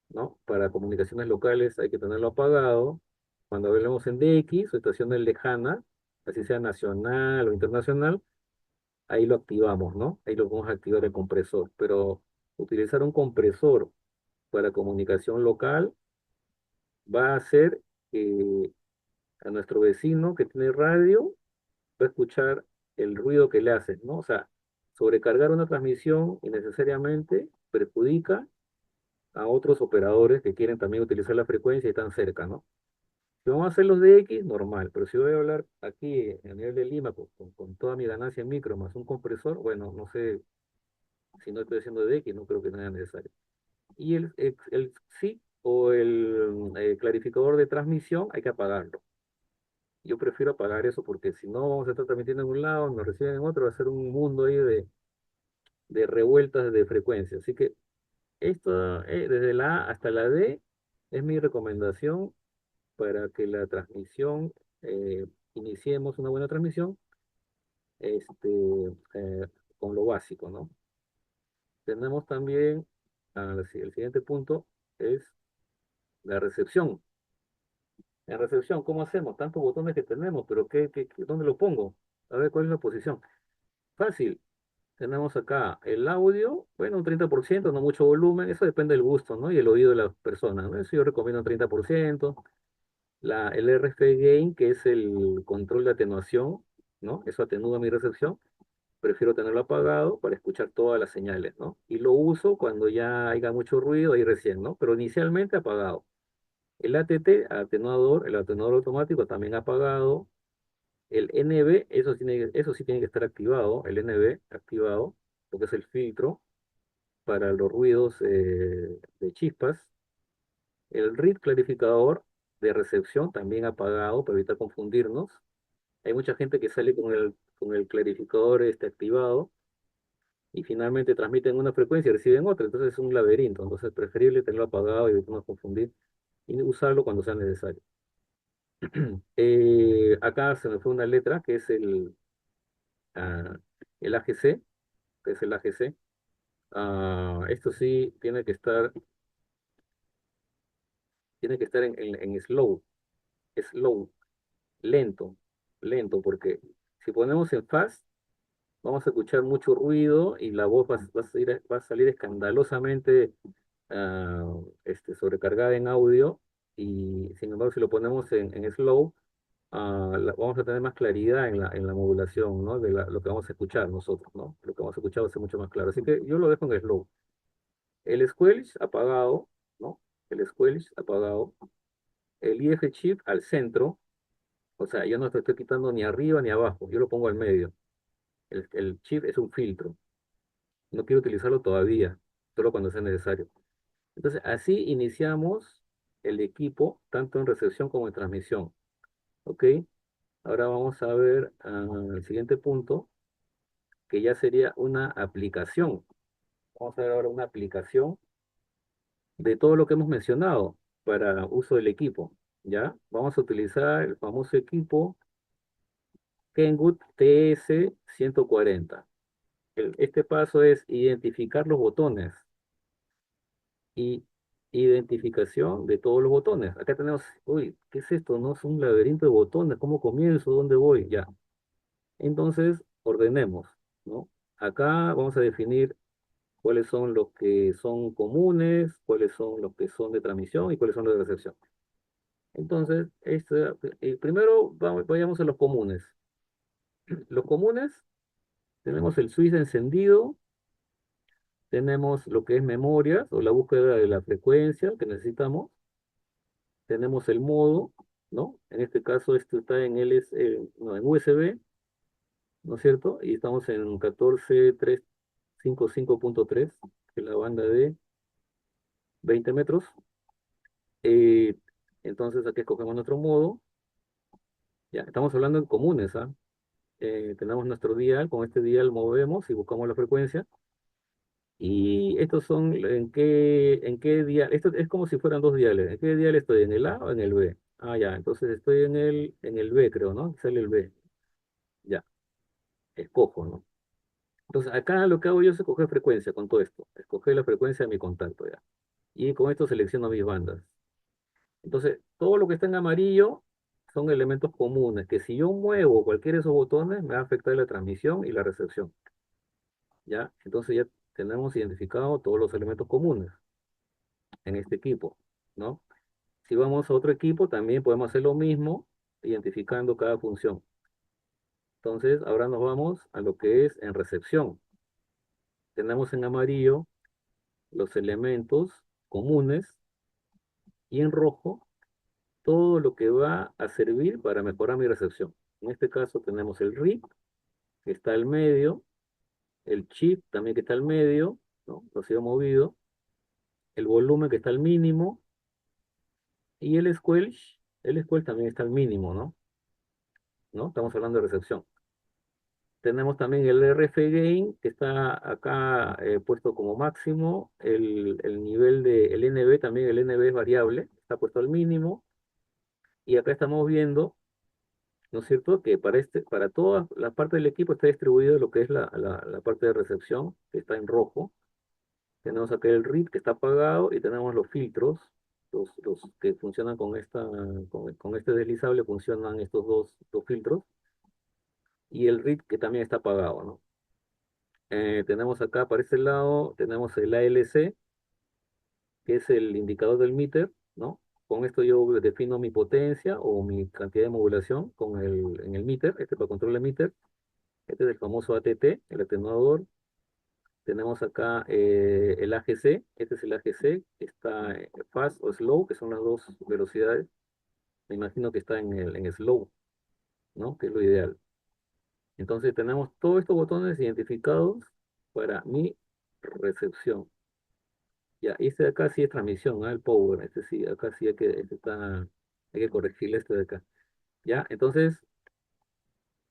¿no? Para comunicaciones locales hay que tenerlo apagado. Cuando hablemos en DX o estaciones lejanas, así sea nacional o internacional, ahí lo activamos, ¿no? Ahí lo vamos a activar el compresor. Pero utilizar un compresor para comunicación local va a hacer que a nuestro vecino que tiene radio va a escuchar el ruido que le hacen, ¿no? O sea, sobrecargar una transmisión innecesariamente perjudica a otros operadores que quieren también utilizar la frecuencia y están cerca, ¿no? Si vamos a hacer los de X, normal, pero si voy a hablar aquí a nivel de Lima con toda mi ganancia en micro más un compresor, bueno, no sé si no estoy haciendo de X, no creo que sea necesario. Y el SIG o el clarificador de transmisión hay que apagarlo. Yo prefiero apagar eso porque si no vamos a estar transmitiendo en un lado, nos reciben en otro, va a ser un mundo ahí de revueltas de frecuencia. Así que esto, desde la A hasta la D, es mi recomendación para que la transmisión, iniciemos una buena transmisión, este, eh, con lo básico, ¿no? Tenemos también, el siguiente punto es la recepción. En recepción, ¿cómo hacemos? Tantos botones que tenemos, pero ¿dónde lo pongo? A ver, ¿cuál es la posición? Fácil. Tenemos acá el audio, bueno, un 30%, no mucho volumen, eso depende del gusto, ¿no? Y el oído de la persona, ¿no? Eso yo recomiendo un 30%. El RF Gain, que es el control de atenuación, ¿no? Eso atenúa mi recepción. Prefiero tenerlo apagado para escuchar todas las señales, ¿no? Y lo uso cuando ya haya mucho ruido ahí recién, ¿no? Pero inicialmente apagado. El ATT, el atenuador automático, también apagado. El NB, eso sí tiene que estar activado, el NB activado, porque es el filtro para los ruidos de chispas. El RID clarificador de recepción también apagado para evitar confundirnos. Hay mucha gente que sale con el clarificador activado y finalmente transmiten una frecuencia y reciben otra, entonces es un laberinto, entonces es preferible tenerlo apagado y evitarnos confundir y usarlo cuando sea necesario. Acá se me fue una letra que es ah, el AGC, que es el AGC. Esto sí tiene que estar en slow, slow, lento, lento, porque si ponemos en fast, vamos a escuchar mucho ruido y la voz va a salir escandalosamente sobrecargada en audio. Y sin embargo, si lo ponemos en slow, vamos a tener más claridad en la modulación, ¿no? Lo que vamos a escuchar nosotros, ¿no? Lo que vamos a escuchar va a ser mucho más claro. Así que yo lo dejo en slow. El squelch apagado, ¿no? El squelch apagado. El IF chip al centro. O sea, yo no te estoy quitando ni arriba ni abajo. Yo lo pongo al medio. El chip es un filtro. No quiero utilizarlo todavía, solo cuando sea necesario. Entonces, así iniciamos el equipo, tanto en recepción como en transmisión. ¿Ok? Ahora vamos a ver el siguiente punto, que ya sería una aplicación. Vamos a ver ahora una aplicación de todo lo que hemos mencionado para uso del equipo. ¿Ya? Vamos a utilizar el famoso equipo Kenwood TS-140. Este paso es identificar los botones y identificación de todos los botones. Acá tenemos, uy, ¿qué es esto? No es un laberinto de botones. ¿Cómo comienzo? ¿Dónde voy? Ya. Entonces, ordenemos, ¿no? Acá vamos a definir cuáles son los que son comunes, cuáles son los que son de transmisión y cuáles son los de recepción. Entonces, primero vayamos a los comunes. Los comunes, tenemos el switch encendido, tenemos lo que es memorias o la búsqueda de la frecuencia que necesitamos, tenemos el modo, ¿no? En este caso, esto está en no, en USB, ¿no es cierto? Y estamos en 14.355.3, que es la banda de 20 metros. Eh, entonces, aquí escogemos nuestro modo. Ya, estamos hablando en comunes, ¿ah? Tenemos nuestro dial, con este dial movemos y buscamos la frecuencia. Y estos son, ¿en qué dial? Esto es como si fueran dos diales. ¿En qué dial estoy? ¿En el A o en el B? Ah, ya, entonces estoy en el B, creo, ¿no? Sale el B. Ya, escojo, ¿no? Entonces, acá lo que hago yo es escoger frecuencia con todo esto. Escoger la frecuencia de mi contacto, ya. Y con esto selecciono mis bandas. Entonces, todo lo que está en amarillo son elementos comunes, que si yo muevo cualquiera de esos botones, me va a afectar la transmisión y la recepción, ¿ya? Entonces ya tenemos identificado todos los elementos comunes en este equipo, ¿no? Si vamos a otro equipo, también podemos hacer lo mismo, identificando cada función. Entonces, ahora nos vamos a lo que es en recepción. Tenemos en amarillo los elementos comunes y en rojo todo lo que va a servir para mejorar mi recepción. En este caso tenemos el RIP, que está al medio, el chip también que está al medio, ¿no? Lo sido movido, el volumen que está al mínimo, y el squelch también está al mínimo, ¿no? ¿no? Estamos hablando de recepción. Tenemos también el RF gain, que está acá puesto como máximo. El nivel de el NB también, el NB es variable, está puesto al mínimo. Y acá estamos viendo, ¿no es cierto?, que para toda la parte del equipo está distribuido lo que es la parte de recepción, que está en rojo. Tenemos acá el read, que está apagado, y tenemos los filtros, los que funcionan con este deslizable, funcionan estos dos filtros, y el read, que también está apagado, ¿no? Tenemos acá, para este lado, tenemos el ALC, que es el indicador del meter, ¿no? Con esto yo defino mi potencia o mi cantidad de modulación en el meter, este para control de meter. Este es el famoso ATT, el atenuador. Tenemos acá el AGC, este es el AGC, está fast o slow, que son las dos velocidades. Me imagino que está en slow, ¿no? Que es lo ideal. Entonces tenemos todos estos botones identificados para mi recepción. Ya, este de acá sí es transmisión, ¿ah? El power, este sí, acá sí hay que corregirle este de acá. Ya, entonces,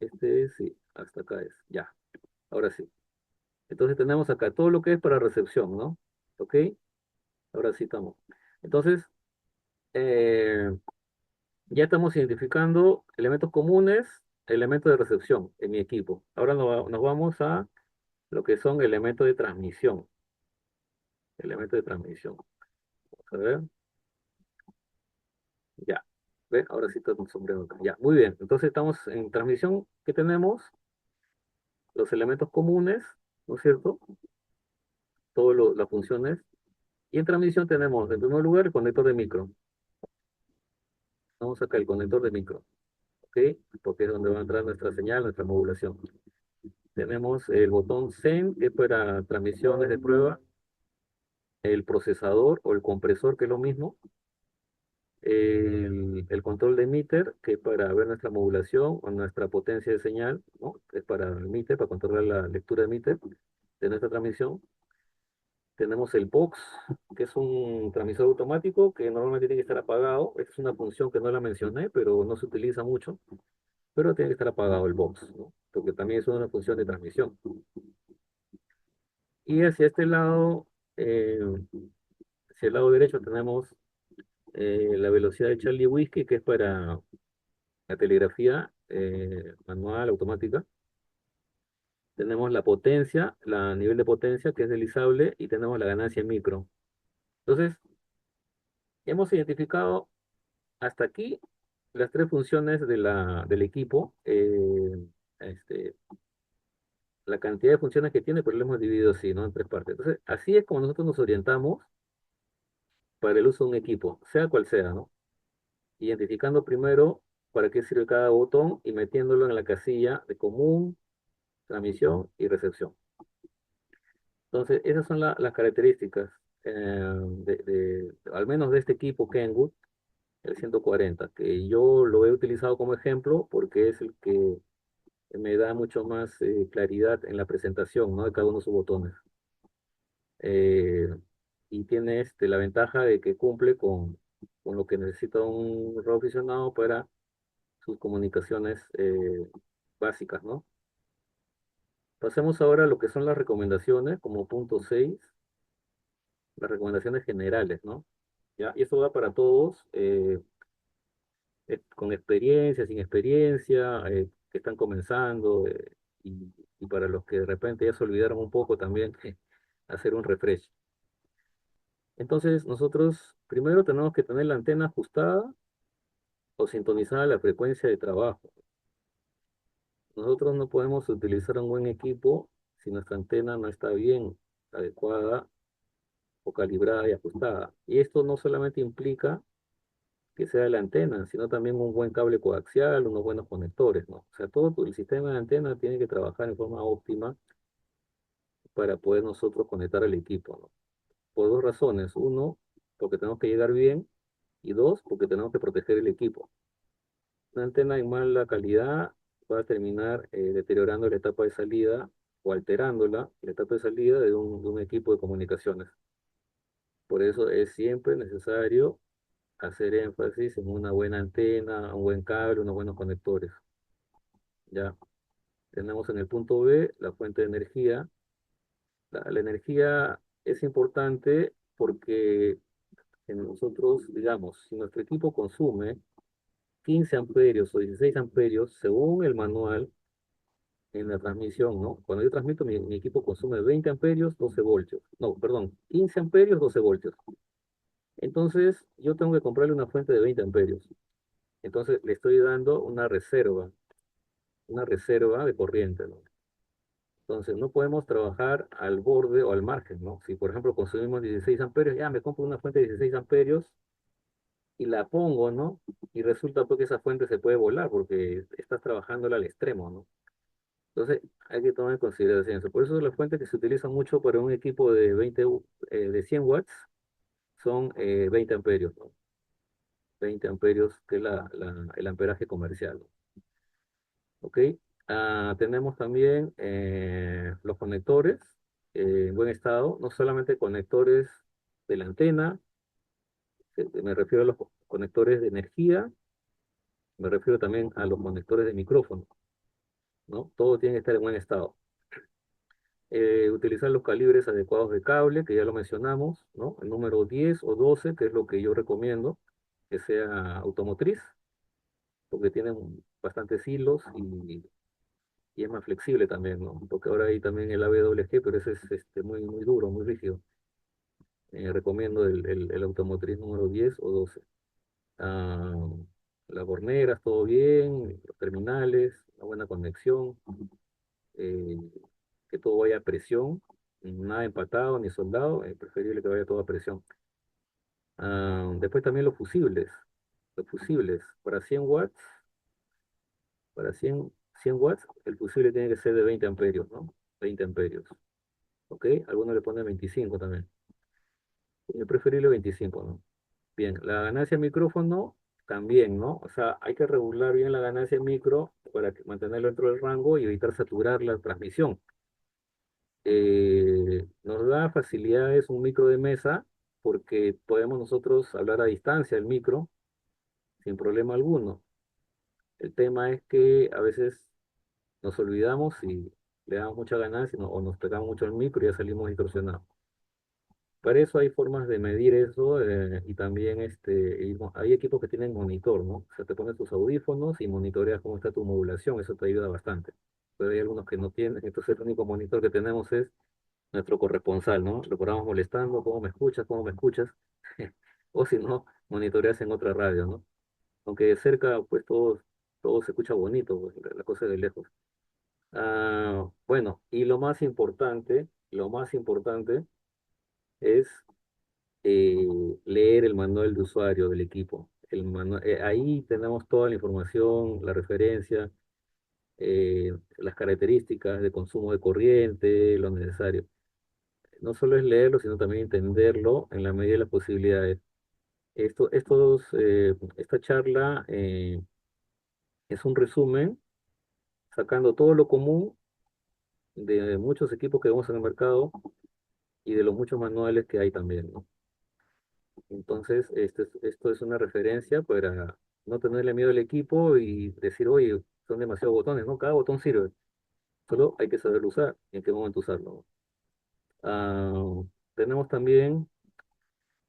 este sí, hasta acá es, ya, ahora sí. Entonces tenemos acá todo lo que es para recepción, ¿no? ¿Ok? Ahora sí estamos. Entonces, eh, ya estamos identificando elementos comunes, elementos de recepción en mi equipo. Ahora nos vamos a lo que son elementos de transmisión. Elementos de transmisión. Vamos a ver. Ya. ¿Ve? Ahora sí está un sombrero acá. Ya, muy bien. Entonces estamos en transmisión. ¿Qué tenemos? Los elementos comunes, ¿no es cierto? Todas las funciones. Y en transmisión tenemos, en primer lugar, el conector de micro. Vamos acá el conector de micro, ¿ok? Porque es donde va a entrar nuestra señal, nuestra modulación. Tenemos el botón Send, que es para transmisiones de prueba. El procesador o el compresor, que es lo mismo. El control de meter, que es para ver nuestra modulación o nuestra potencia de señal, ¿no? Es para el meter, para controlar la lectura de meter de nuestra transmisión. Tenemos el box, que es un transmisor automático que normalmente tiene que estar apagado. Esta es una función que no la mencioné, pero no se utiliza mucho, pero tiene que estar apagado el box, ¿no? Porque también es una función de transmisión. Y hacia este lado, eh, hacia el lado derecho tenemos la velocidad de Charlie Whiskey, que es para la telegrafía manual, automática. Tenemos la potencia, la nivel de potencia, que es deslizable, y tenemos la ganancia en micro. Entonces, hemos identificado hasta aquí las tres funciones del equipo. Este, la cantidad de funciones que tiene, pero lo hemos dividido así, ¿no? En tres partes. Entonces, así es como nosotros nos orientamos para el uso de un equipo, sea cual sea, ¿no? Identificando primero para qué sirve cada botón y metiéndolo en la casilla de común, transmisión y recepción. Entonces, esas son las características al menos de este equipo Kenwood, el 140, que yo lo he utilizado como ejemplo porque es el que me da mucho más claridad en la presentación, ¿no? De cada uno de sus botones. Eh, y tiene la ventaja de que cumple con lo que necesita un robot aficionado para sus comunicaciones básicas, ¿no? Pasemos ahora a lo que son las recomendaciones, como punto 6, las recomendaciones generales, ¿no? ¿Ya? Y esto va para todos, con experiencia, sin experiencia, que están comenzando, y para los que de repente ya se olvidaron un poco también, hacer un refresh. Entonces, nosotros primero tenemos que tener la antena ajustada o sintonizada a la frecuencia de trabajo. Nosotros no podemos utilizar un buen equipo si nuestra antena no está bien adecuada o calibrada y ajustada. Y esto no solamente implica que sea la antena, sino también un buen cable coaxial, unos buenos conectores, ¿no? O sea, todo el sistema de antena tiene que trabajar en forma óptima para poder nosotros conectar al equipo, ¿no? Por dos razones. Uno, porque tenemos que llegar bien, y dos, porque tenemos que proteger el equipo. Una antena en mala calidad va a terminar deteriorando la etapa de salida o alterándola, la etapa de salida de un equipo de comunicaciones. Por eso es siempre necesario hacer énfasis en una buena antena, un buen cable, unos buenos conectores. Ya tenemos en el punto B la fuente de energía. La energía es importante porque nosotros, digamos, si nuestro equipo consume 15 amperios o 16 amperios, según el manual en la transmisión, ¿no? Cuando yo transmito, mi equipo consume 20 amperios, 12 voltios. No, perdón, 15 amperios, 12 voltios. Entonces, yo tengo que comprarle una fuente de 20 amperios. Entonces, le estoy dando una reserva de corriente, ¿no? Entonces, no podemos trabajar al borde o al margen, ¿no? Si, por ejemplo, consumimos 16 amperios, ya me compro una fuente de 16 amperios y la pongo, ¿no? Y resulta pues que esa fuente se puede volar porque estás trabajándola al extremo, ¿no? Entonces, hay que tomar en consideración eso. Por eso la fuente que se utiliza mucho para un equipo de de 100 watts son 20 amperios, ¿no? 20 amperios, que es el amperaje comercial, ¿no? ¿Ok? Tenemos también los conectores en buen estado, no solamente conectores de la antena, me refiero a los conectores de energía, me refiero también a los conectores de micrófono, ¿no? Todo tiene que estar en buen estado. Utilizar los calibres adecuados de cable, que ya lo mencionamos, ¿no? El número 10 o 12, que es lo que yo recomiendo, que sea automotriz, porque tienen bastantes hilos y es más flexible también, ¿no? Porque ahora hay también el AWG, pero ese es muy duro, muy rígido. Recomiendo el automotriz número 10 o 12. Ah, las borneras, todo bien, los terminales, una buena conexión, eh, que todo vaya a presión, nada empatado ni soldado, es preferible que vaya todo a presión. Después también los fusibles, para 100 watts, para 100 watts, el fusible tiene que ser de 20 amperios, ¿no? 20 amperios, ¿ok? Algunos le ponen 25 también. Yo preferible 25, ¿no? Bien, la ganancia de micrófono también, ¿no? O sea, hay que regular bien la ganancia de micro para mantenerlo dentro del rango y evitar saturar la transmisión. Nos da facilidades un micro de mesa porque podemos nosotros hablar a distancia del micro sin problema alguno. El tema es que a veces nos olvidamos y le damos mucha ganancia o nos pegamos mucho al micro y ya salimos distorsionados. Para eso hay formas de medir eso y también hay equipos que tienen monitor, ¿no? O sea, te pones tus audífonos y monitoreas cómo está tu modulación, eso te ayuda bastante. Pero hay algunos que no tienen, entonces el único monitor que tenemos es nuestro corresponsal, ¿no? Lo paramos molestando, ¿cómo me escuchas? ¿Cómo me escuchas? O si no, monitoreas en otra radio, ¿no? Aunque de cerca, pues todo se escucha bonito, pues, la cosa de lejos. Bueno, y lo más importante es eh, leer el manual de usuario del equipo. Ahí tenemos toda la información, la referencia, las características de consumo de corriente, lo necesario. No solo es leerlo, sino también entenderlo en la medida de las posibilidades. Esta charla es un resumen, sacando todo lo común de muchos equipos que vemos en el mercado y de los muchos manuales que hay también, ¿no? Entonces, esto es una referencia para no tenerle miedo al equipo y decir, oye, son demasiados botones, ¿no? Cada botón sirve, solo hay que saberlo usar y en qué momento usarlo. Ah, tenemos también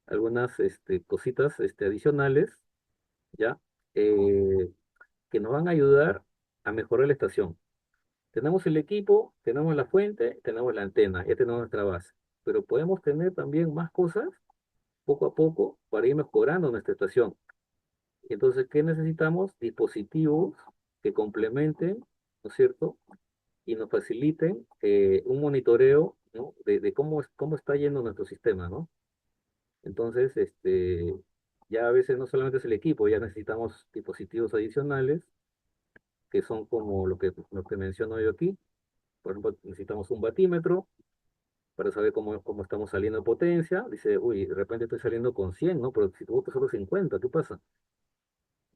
algunas cositas adicionales, ¿ya? Eh, que nos van a ayudar a mejorar la estación. Tenemos el equipo, tenemos la fuente, tenemos la antena, ya tenemos nuestra base, pero podemos tener también más cosas poco a poco para ir mejorando nuestra estación. Entonces, ¿qué necesitamos? Dispositivos que complementen, ¿no es cierto? Y nos faciliten un monitoreo, ¿no? De cómo está yendo nuestro sistema, ¿no? Entonces, ya a veces no solamente es el equipo, ya necesitamos dispositivos adicionales que son como lo que menciono yo aquí. Por ejemplo, necesitamos un batímetro para saber cómo estamos saliendo de potencia. Dice, uy, de repente estoy saliendo con 100, ¿no? Pero si tú botas solo 50, ¿qué pasa?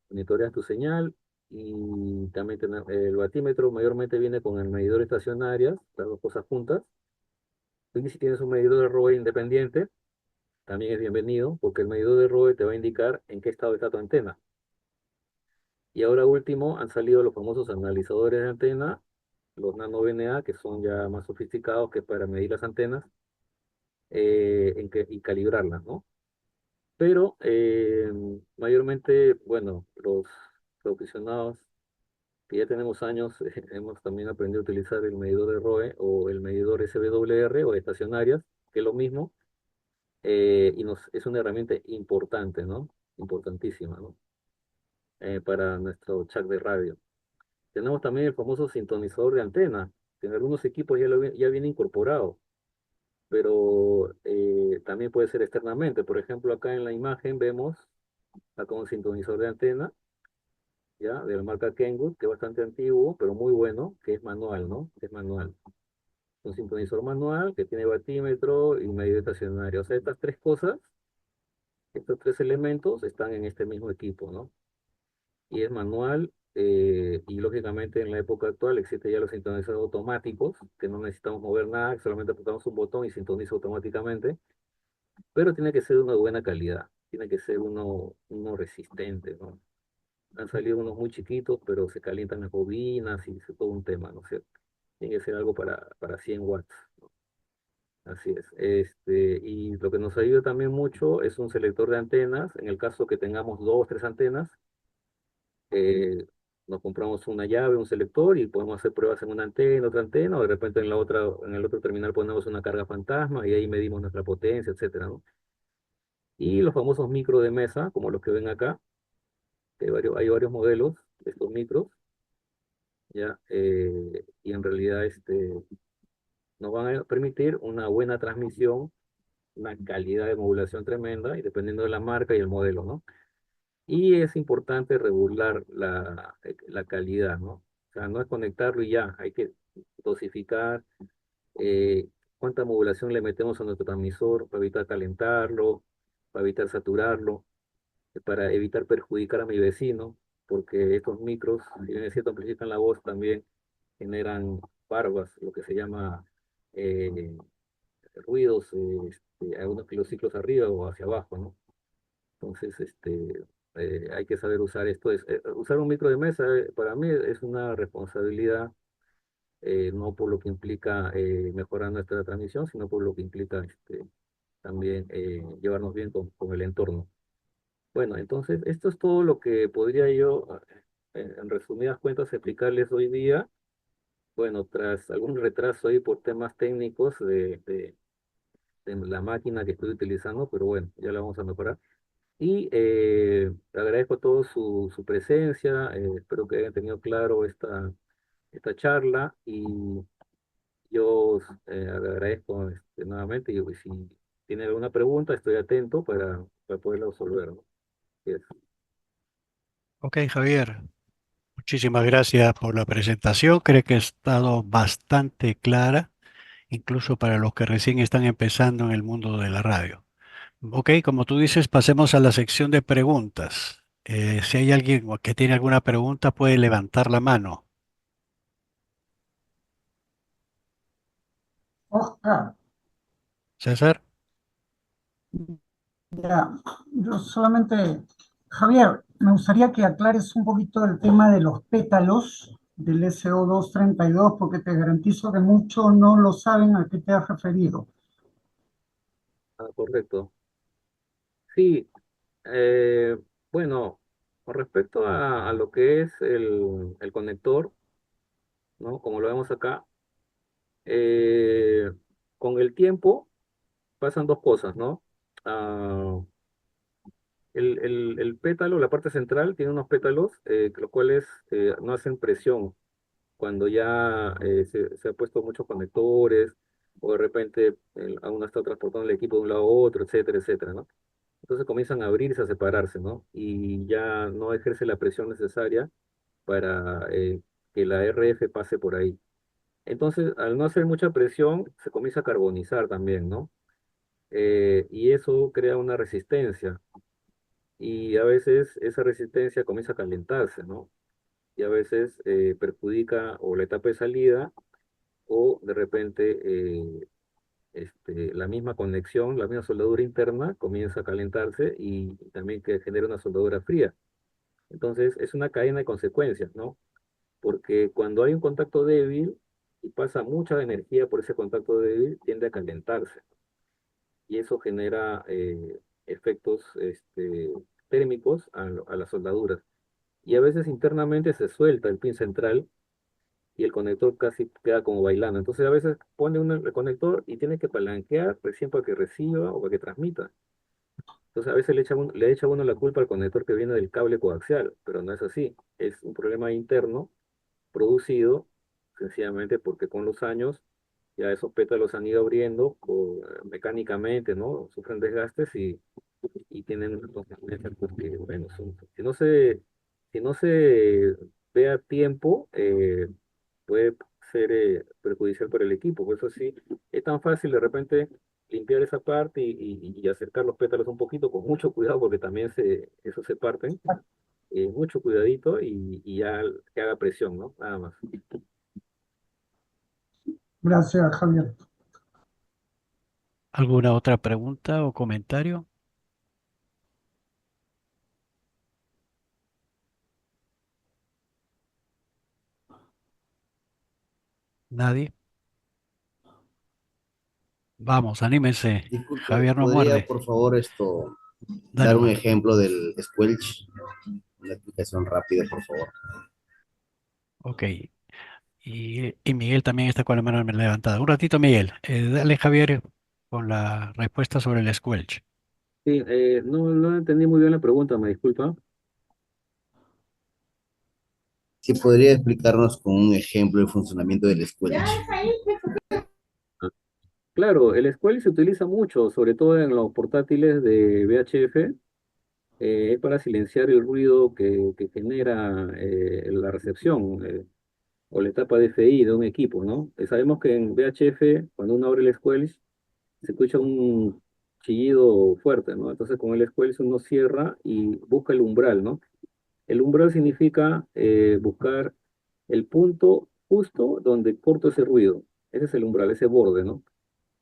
Monitoreas tu señal y también el batímetro mayormente viene con el medidor estacionario, las dos cosas juntas. Y si tienes un medidor de ROE independiente, también es bienvenido, porque el medidor de ROE te va a indicar en qué estado está tu antena. Y ahora último han salido los famosos analizadores de antena, los nano VNA, que son ya más sofisticados que para medir las antenas y calibrarlas, ¿no? Pero mayormente, bueno, los profesionados que ya tenemos años, hemos también aprendido a utilizar el medidor de ROE o el medidor SWR o de estacionarias, que es lo mismo, es una herramienta importante, ¿no? Importantísima, ¿no? Para nuestro chat de radio. Tenemos también el famoso sintonizador de antena, que en algunos equipos ya viene incorporado, pero también puede ser externamente. Por ejemplo, acá en la imagen vemos acá un sintonizador de antena, ¿ya? De la marca Kenwood, que es bastante antiguo, pero muy bueno, que es manual, ¿no? Es manual. Un sintonizador manual que tiene batímetro y medidor estacionario. O sea, estas tres cosas, estos tres elementos están en este mismo equipo, ¿no? Y es manual, y lógicamente en la época actual existen ya los sintonizadores automáticos, que no necesitamos mover nada, solamente apretamos un botón y sintoniza automáticamente, pero tiene que ser uno de buena calidad, tiene que ser uno resistente, ¿no? Han salido unos muy chiquitos, pero se calientan las bobinas y es todo un tema, ¿no es cierto? Tiene que ser algo para 100 watts. Así es. Y lo que nos ayuda también mucho es un selector de antenas. En el caso que tengamos dos, tres antenas, eh, nos compramos una llave, un selector y podemos hacer pruebas en una antena, otra antena, o de repente en la otra, en el otro terminal ponemos una carga fantasma y ahí medimos nuestra potencia, etcétera, ¿no? Y los famosos micro de mesa, como los que ven acá, que hay varios modelos de estos micros, ¿ya? Y en realidad nos van a permitir una buena transmisión, una calidad de modulación tremenda, y dependiendo de la marca y el modelo, ¿no? Y es importante regular la calidad, ¿no? O sea, no es conectarlo y ya, hay que dosificar eh, cuánta modulación le metemos a nuestro transmisor para evitar calentarlo, para evitar saturarlo, para evitar perjudicar a mi vecino, porque estos micros, si bien es cierto, amplifican la voz, también generan barbas, lo que se llama eh, ruidos, algunos kilociclos arriba o hacia abajo, ¿no? Entonces, hay que saber usar esto. Usar un micro de mesa para mí es una responsabilidad, no por lo que implica mejorar nuestra transmisión, sino por lo que implica también llevarnos bien con el entorno. Bueno, entonces, esto es todo lo que podría yo, en resumidas cuentas, explicarles hoy día. Bueno, tras algún retraso ahí por temas técnicos de la máquina que estoy utilizando, pero bueno, ya la vamos a mejorar. Y agradezco a todos su presencia, espero que hayan tenido claro esta charla y yo agradezco nuevamente y si tienen alguna pregunta estoy atento para poderla resolver, ¿no? Yes. Ok, Javier, muchísimas gracias por la presentación. Creo que ha estado bastante clara, incluso para los que recién están empezando en el mundo de la radio. Ok, como tú dices, pasemos a la sección de preguntas. Si hay alguien que tiene alguna pregunta, puede levantar la mano. Oscar, César. ya, yo solamente, Javier, me gustaría que aclares un poquito el tema de los pétalos del SO232, porque te garantizo que muchos no lo saben a qué te has referido. Ah, correcto. Sí, eh, bueno, con respecto a lo que es el conector, ¿no? Como lo vemos acá, eh, con el tiempo pasan dos cosas, ¿no? Ah, el pétalo, la parte central, tiene unos pétalos, los cuales no hacen presión cuando ya se ha puesto muchos conectores o de repente aún uno está transportando el equipo de un lado a otro, etcétera, etcétera, ¿no? Entonces comienzan a abrirse, a separarse, ¿no? Y ya no ejerce la presión necesaria para que la RF pase por ahí. Entonces, al no hacer mucha presión, se comienza a carbonizar también, ¿no? Y eso crea una resistencia. Y a veces esa resistencia comienza a calentarse, ¿no? Y a veces perjudica o la etapa de salida o de repente la misma conexión, la misma soldadura interna comienza a calentarse y también que genera una soldadura fría. Entonces, es una cadena de consecuencias, ¿no? Porque cuando hay un contacto débil y pasa mucha energía por ese contacto débil, tiende a calentarse y eso genera efectos térmicos a las soldaduras. Y a veces internamente se suelta el pin central y el conector casi queda como bailando. Entonces a veces pone el conector y tiene que palanquear recién para que reciba o para que transmita. Entonces a veces le echa uno la culpa al conector que viene del cable coaxial, pero no es así. Es un problema interno producido sencillamente porque con los años ya esos pétalos han ido abriendo mecánicamente, ¿no? Sufren desgastes y tienen unas consecuencias pues, que, bueno, si no se ve a tiempo, puede ser perjudicial para el equipo. Por eso sí, es tan fácil de repente limpiar esa parte y acercar los pétalos un poquito con mucho cuidado porque también eso se parten. Mucho cuidadito y ya que haga presión, ¿no? Nada más. Gracias, Javier. ¿Alguna otra pregunta o comentario? ¿Nadie? Vamos, anímense. Disculpe, Javier no ¿podría muerde. por favor Dale, dar un pues. ejemplo del Squelch? Una explicación rápida, por favor. Ok. Y Miguel también está con la mano levantada. Un ratito, Miguel. Dale, Javier, con la respuesta sobre el Squelch. Sí, no entendí muy bien la pregunta, me disculpa. ¿Sí podría explicarnos con un ejemplo el funcionamiento del Squelch? Ah, claro, el Squall se utiliza mucho, sobre todo en los portátiles de VHF, es para silenciar el ruido que genera la recepción o la etapa DFI de un equipo, ¿no? Sabemos que en VHF, cuando uno abre el Squall, se escucha un chillido fuerte, ¿no? Entonces con el Squall uno cierra y busca el umbral, ¿no? El umbral significa buscar el punto justo donde corto ese ruido. Ese es el umbral, ese borde, ¿no?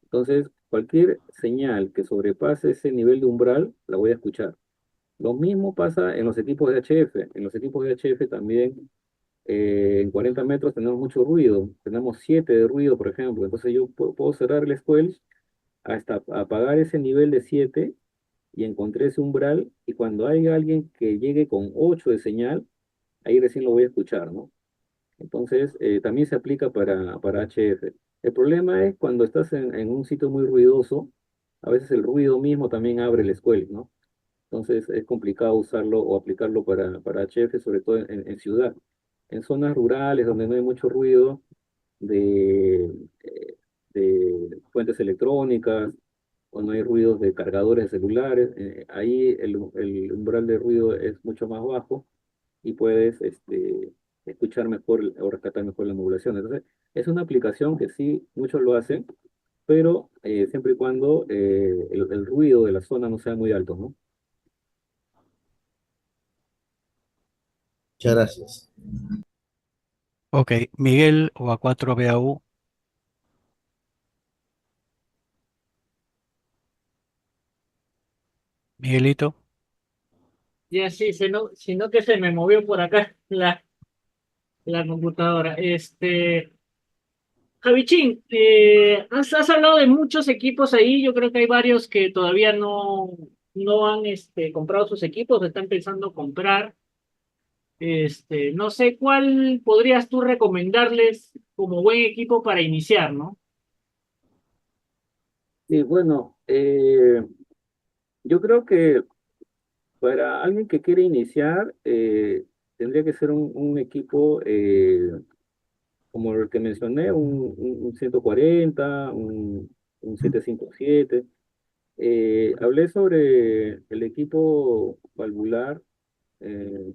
Entonces, cualquier señal que sobrepase ese nivel de umbral, la voy a escuchar. Lo mismo pasa en los equipos de HF. En los equipos de HF también, en 40 metros tenemos mucho ruido. Tenemos 7 de ruido, por ejemplo. Entonces yo puedo cerrar el squelch hasta apagar ese nivel de 7 y encontré ese umbral. Y cuando haya alguien que llegue con 8 de señal, ahí recién lo voy a escuchar, ¿no? Entonces, también se aplica para HF. El problema es cuando estás en un sitio muy ruidoso, a veces el ruido mismo también abre el escuela, ¿no? Entonces es complicado usarlo o aplicarlo para HF, sobre todo en ciudad. En zonas rurales donde no hay mucho ruido de, de fuentes electrónicas o no hay ruidos de cargadores de celulares, ahí el umbral de ruido es mucho más bajo y puedes escuchar mejor o rescatar mejor la modulación. Entonces, es una aplicación que sí, muchos lo hacen, pero siempre y cuando el ruido de la zona no sea muy alto, ¿no? Muchas gracias. Ok, Miguel o A4BAU. Miguelito. Ya sí, sino que se me movió por acá la computadora. Javichín, has hablado de muchos equipos ahí. Yo creo que hay varios que todavía no han comprado sus equipos, están pensando comprar. No sé cuál podrías tú recomendarles como buen equipo para iniciar, ¿no? Y bueno, yo creo que para alguien que quiere iniciar, tendría que ser un equipo como el que mencioné, un 140, un 757. Hablé sobre el equipo valvular, eh,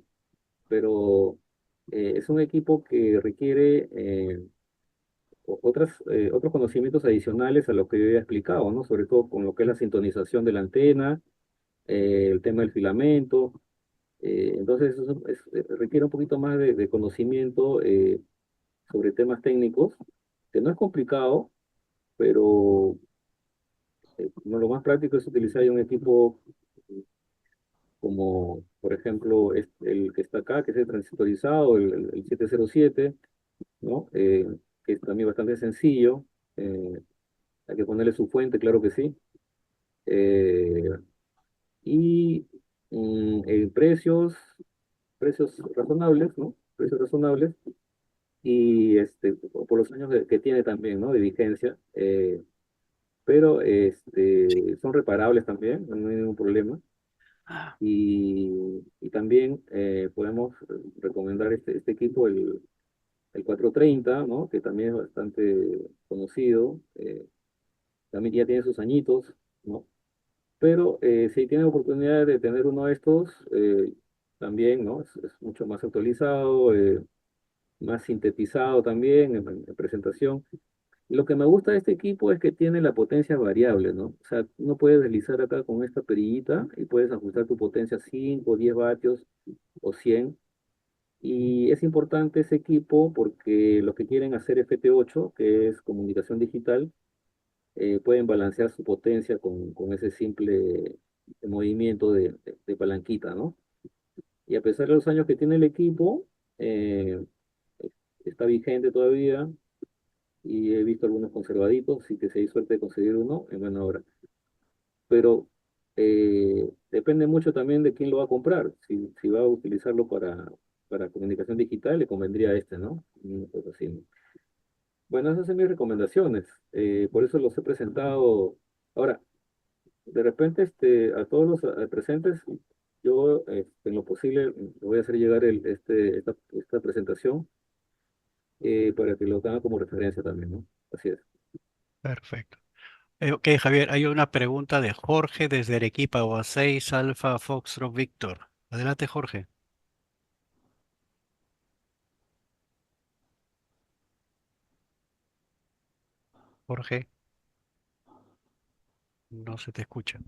pero es un equipo que requiere otros conocimientos adicionales a lo que yo había explicado, ¿no? Sobre todo con lo que es la sintonización de la antena, el tema del filamento. Entonces, requiere un poquito más de conocimiento sobre temas técnicos, que no es complicado, pero no, lo más práctico es utilizar un equipo como, por ejemplo, que está acá, que es el transistorizado, el 707, ¿no? Que es también bastante sencillo. Hay que ponerle su fuente, claro que sí. Eh, y precios razonables, ¿no? Precios razonables. Y por los años que tiene también, ¿no? De vigencia. Pero son reparables también, no hay ningún problema. Y también podemos recomendar este equipo, el 430, ¿no? Que también es bastante conocido, también ya tiene sus añitos, ¿no? Pero si tiene oportunidad de tener uno de estos, también, ¿no? Es mucho más actualizado, más sintetizado también en presentación. Lo que me gusta de este equipo es que tiene la potencia variable, ¿no? O sea, uno puede deslizar acá con esta perillita y puedes ajustar tu potencia a 5, 10 vatios o 100. Y es importante ese equipo porque los que quieren hacer FT8, que es comunicación digital, pueden balancear su potencia con ese simple movimiento de palanquita, ¿no? Y a pesar de los años que tiene el equipo, eh, está vigente todavía y he visto algunos conservaditos, así que si hay suerte de conseguir uno, en buena hora. Pero depende mucho también de quién lo va a comprar. Si va a utilizarlo para comunicación digital, le convendría este, ¿no? Pues así, ¿no? Bueno, esas son mis recomendaciones. Por eso los he presentado. Ahora, de repente, a todos los presentes, yo, en lo posible, le voy a hacer llegar esta presentación para que lo tenga como referencia también, ¿no? Así es. Perfecto. Ok, Javier, hay una pregunta de Jorge desde Arequipa, o a 6 Alfa Foxtrot Víctor. Adelante, Jorge. Jorge, no se te escucha.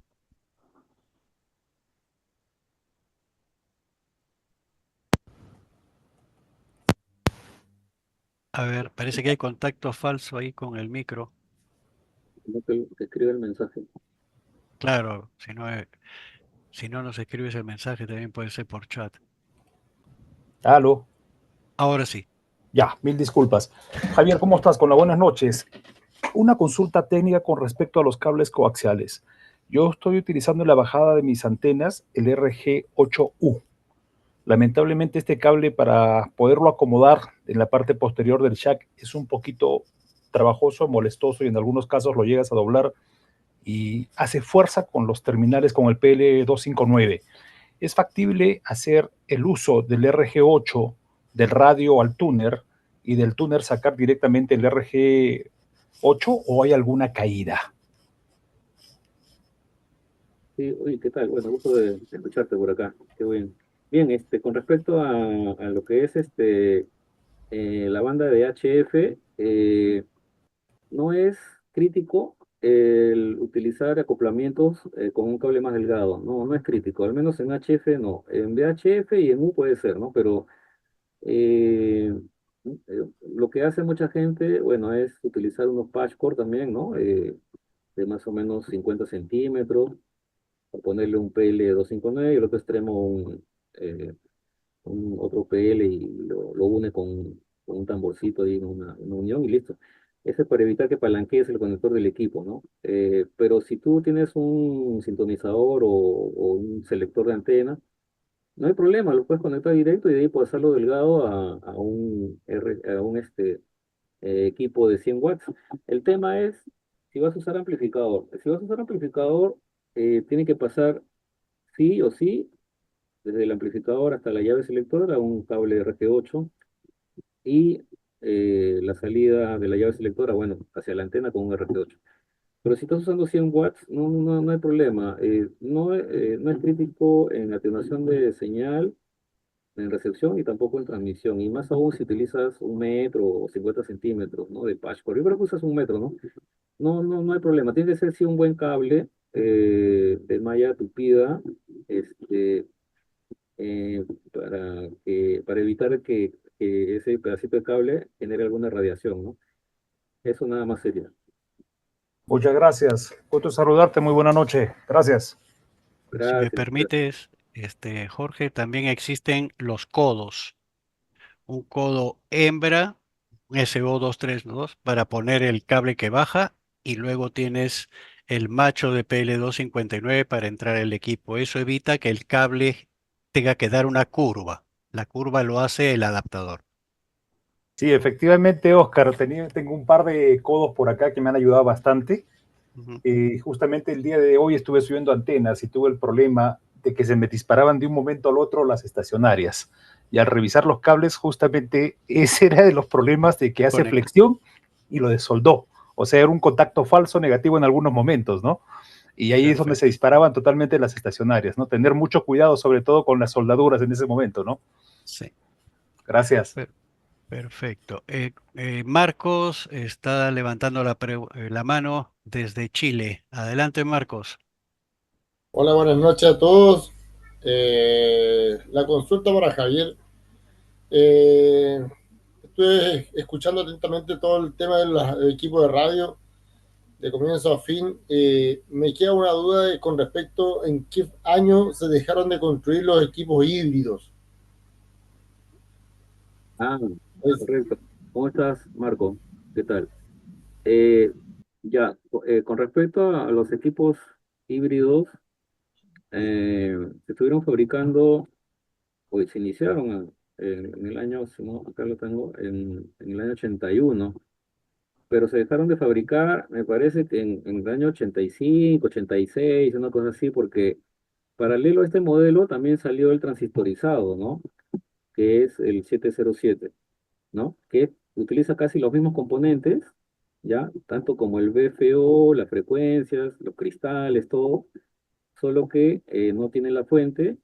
A ver, parece que hay contacto falso ahí con el micro. No te escribe el mensaje. Claro, si no nos escribes el mensaje, también puede ser por chat. Aló, Ahora sí. ya, mil disculpas. Javier, ¿cómo estás? Con las buenas noches. Una consulta técnica con respecto a los cables coaxiales. Yo estoy utilizando en la bajada de mis antenas el RG8U. Lamentablemente este cable, para poderlo acomodar en la parte posterior del jack, es un poquito trabajoso, molestoso, y en algunos casos lo llegas a doblar y hace fuerza con los terminales con el PL259. ¿Es factible hacer el uso del RG8 del radio al tuner y del tuner sacar directamente el RG8, o hay alguna caída? Sí, oye, ¿qué tal? Bueno, gusto de escucharte por acá. Qué bien. Bien, con respecto a lo que es la banda de HF, no es crítico el utilizar acoplamientos con un cable más delgado. No, no es crítico. Al menos en HF no. En VHF y en U puede ser, ¿no? Pero eh, lo que hace mucha gente, bueno, es utilizar unos patchcore también, ¿no? De más o menos 50 centímetros, a ponerle un PL259 y el otro extremo un otro PL y lo une con un tamborcito ahí, una unión y listo. Ese es para evitar que palanquees el conector del equipo, ¿no? Pero si tú tienes un sintonizador o un selector de antena, no hay problema, lo puedes conectar directo y de ahí puedes hacerlo delgado a un equipo de 100 watts. El tema es si vas a usar amplificador. Si vas a usar amplificador, tiene que pasar sí o sí desde el amplificador hasta la llave selectora un cable RG8 y la salida de la llave selectora, bueno, hacia la antena con un RG8. Pero si estás usando 100 watts, no hay problema. No es crítico en atenuación de señal, en recepción y tampoco en transmisión. Y más aún si utilizas 1 metro o 50 centímetros, ¿no? De patchcore. Yo creo que usas 1 metro, ¿no? No hay problema. Tiene que ser sí un buen cable de malla tupida, este, para evitar que ese pedacito de cable genere alguna radiación, ¿no? Eso nada más sería. Muchas gracias. Gusto saludarte. Muy buena noche. Gracias. Si me Gracias. permites, Jorge, también existen los codos. Un codo hembra, un SO232, para poner el cable que baja y luego tienes el macho de PL259 para entrar el equipo. Eso evita que el cable tenga que dar una curva. La curva lo hace el adaptador. Sí, efectivamente, Oscar, tengo un par de codos por acá que me han ayudado bastante. Ujú. Justamente el día de hoy estuve subiendo antenas y tuve el problema de que se me disparaban de un momento al otro las estacionarias. Y al revisar los cables, justamente ese era de los problemas de que hace Conecta. flexión y lo desoldó. O sea, era un contacto falso negativo en algunos momentos, ¿no? Y ahí es donde se Perfecto. disparaban totalmente las estacionarias, ¿no? Tener mucho cuidado, sobre todo con las soldaduras en ese momento, ¿no? Sí. Gracias. Per- Perfecto. Marcos está levantando la mano desde Chile. Adelante, Marcos. Hola, buenas noches a todos. La consulta para Javier. Estuve escuchando atentamente todo el tema del equipo de radio, de comienzo a fin. Me queda una duda con respecto en qué año se dejaron de construir los equipos híbridos. Ah, Es- correcto. ¿Cómo estás, Marco? ¿Qué tal? Eh, con respecto a los equipos híbridos, se estuvieron fabricando, o se iniciaron en el año, si no, acá lo tengo, en el año 81, pero se dejaron de fabricar, me parece que en el año 85, 86, una cosa así, porque paralelo a este modelo también salió el transistorizado, ¿no? Que es el 707, ¿no? Que utiliza casi los mismos componentes, ¿ya? Tanto como el VFO, las frecuencias, los cristales, todo, solo que no tiene la fuente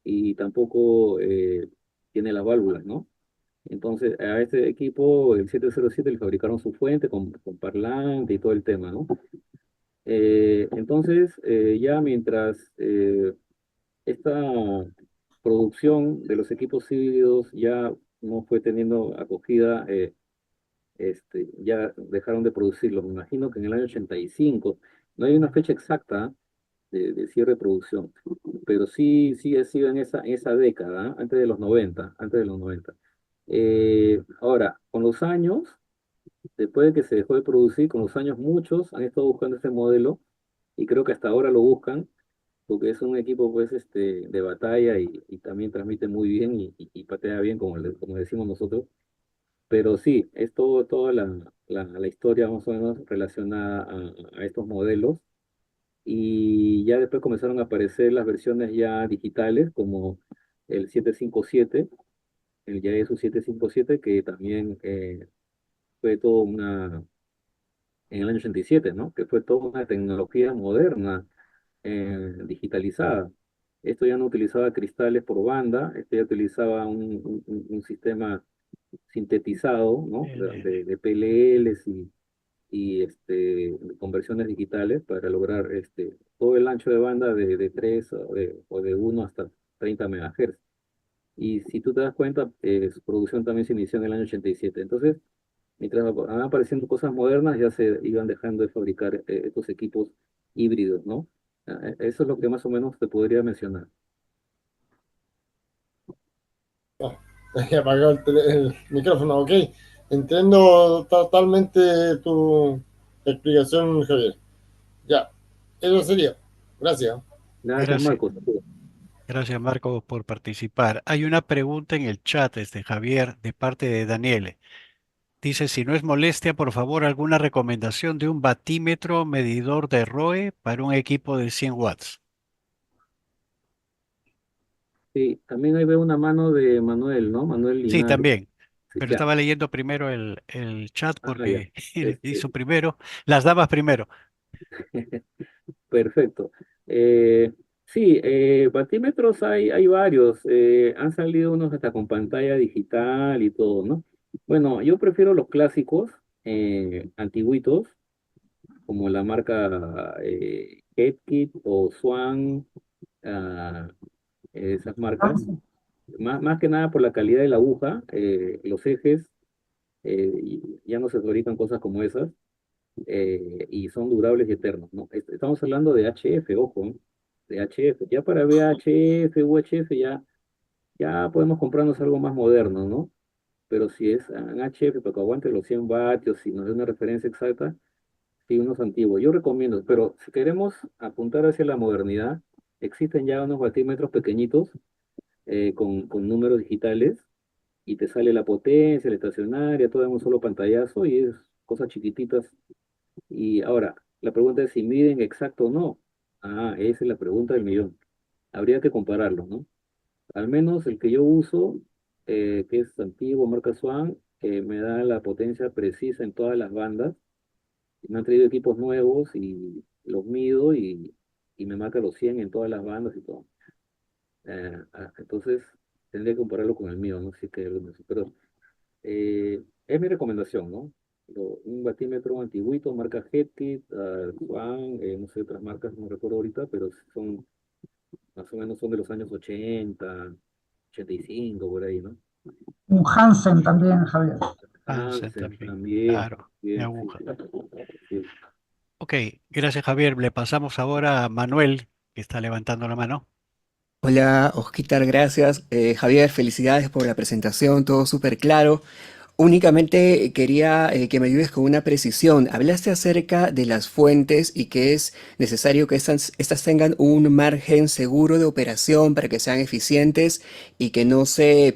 y tampoco tiene las válvulas, ¿no? Entonces, a este equipo, el 707, le fabricaron su fuente con parlante y todo el tema, ¿no? Ya mientras esta producción de los equipos híbridos ya no fue teniendo acogida, ya dejaron de producirlo. Me imagino que en el año 85, no hay una fecha exacta de cierre de producción, pero sí ha sido en esa década, ¿ah? Antes de los 90. Ahora, con los años, después de que se dejó de producir, con los años muchos han estado buscando este modelo y creo que hasta ahora lo buscan porque es un equipo pues de batalla y también transmite muy bien y patea bien como decimos nosotros. Pero sí, es toda la historia más o menos relacionada a estos modelos. Y ya después comenzaron a aparecer las versiones ya digitales, como el 757, el Yaesu 757, que también fue todo en el año 87, ¿no? Que fue toda una tecnología moderna, digitalizada. Esto ya no utilizaba cristales por banda, esto ya utilizaba un sistema sintetizado, ¿no? De PLLs y conversiones digitales para lograr todo el ancho de banda de 3 o de 1 hasta 30 MHz. Y si tú te das cuenta, su producción también se inició en el año 87. Entonces, mientras van apareciendo cosas modernas, ya se iban dejando de fabricar estos equipos híbridos, ¿no? Eso es lo que más o menos te podría mencionar. ah, he apagado el micrófono, ok. Entiendo totalmente tu explicación, Javier. Ya, eso sería. Gracias. Gracias, Gracias. Marcos. Gracias, Marcos, por participar. Hay una pregunta en el chat, Javier, de parte de Daniel. Dice, si no es molestia, por favor, alguna recomendación de un batímetro medidor de ROE para un equipo de 100 watts. Sí, también ahí veo una mano de Manuel, ¿no? Manuel Sí, Linares. también, Sí, pero ya. estaba leyendo primero el chat Ya. porque él Este, hizo primero, las damas primero. Perfecto. Sí, batímetros hay varios. Han salido unos hasta con pantalla digital y todo, ¿no? Bueno, yo prefiero los clásicos, antiguitos, como la marca Headkit o Swan, ah, esas marcas. Más que nada por la calidad de la aguja, los ejes, ya no se fabrican cosas como esas y son durables y eternos, ¿no? Estamos hablando de HF, ojo, ¿eh? de HF. Ya para VHF, UHF, ya podemos comprarnos algo más moderno, ¿no? Pero si es en HF, para que aguante los 100 vatios, si nos da una referencia exacta, sí, unos antiguos. Yo recomiendo, pero si queremos apuntar hacia la modernidad, existen ya unos batímetros pequeñitos con números digitales y te sale la potencia, la estacionaria, todo en un solo pantallazo y es cosas chiquititas. Y ahora, la pregunta es si miden exacto o no. Ah, esa es la pregunta del millón. Habría que compararlo, ¿no? Al menos el que yo uso, que es antiguo, marca Swan, me da la potencia precisa en todas las bandas. Me han traído equipos nuevos y los mido y me marca los 100 en todas las bandas y todo. Entonces, tendría que compararlo con el mío, ¿no? Sí que, pero es mi recomendación, ¿no? Un batímetro antiguito, marca Getit, Swan, no sé otras marcas, no recuerdo ahorita, pero son, más o menos son de los años 80, 85 por ahí, ¿no? Un Hansen también, Javier. Hansen Hansen también, también, claro, de bien, sí, aguja. sí. Ok, gracias Javier. Le pasamos ahora a Manuel, que está levantando la mano. Hola, Osquitar, gracias. Javier, felicidades por la presentación, todo súper claro. Únicamente quería que me ayudes con una precisión. Hablaste acerca de las fuentes y que es necesario que estas tengan un margen seguro de operación para que sean eficientes y que no se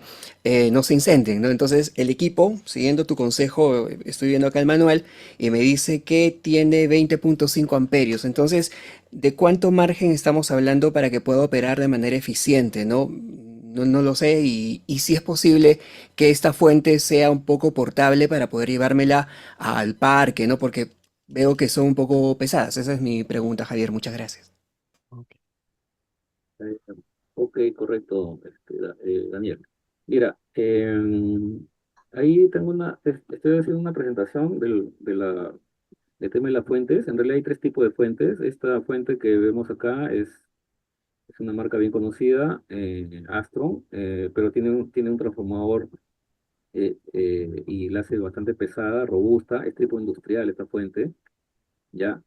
incendien, ¿no? Entonces, el equipo, siguiendo tu consejo, estoy viendo acá el manual y me dice que tiene 20.5 amperios. Entonces, ¿de cuánto margen estamos hablando para que pueda operar de manera eficiente, ¿no? No lo sé y si es posible que esta fuente sea un poco portable para poder llevármela al parque, ¿no? Porque veo que son un poco pesadas. Esa es mi pregunta, Javier. Muchas gracias. Ok. Eh, Ok, correcto, Daniel. Mira, ahí tengo estoy haciendo una presentación del tema de las fuentes. En realidad hay tres tipos de fuentes. Esta fuente que vemos acá es una marca bien conocida, Astron, pero tiene un transformador y la hace bastante pesada, robusta. Es tipo industrial esta fuente, ya,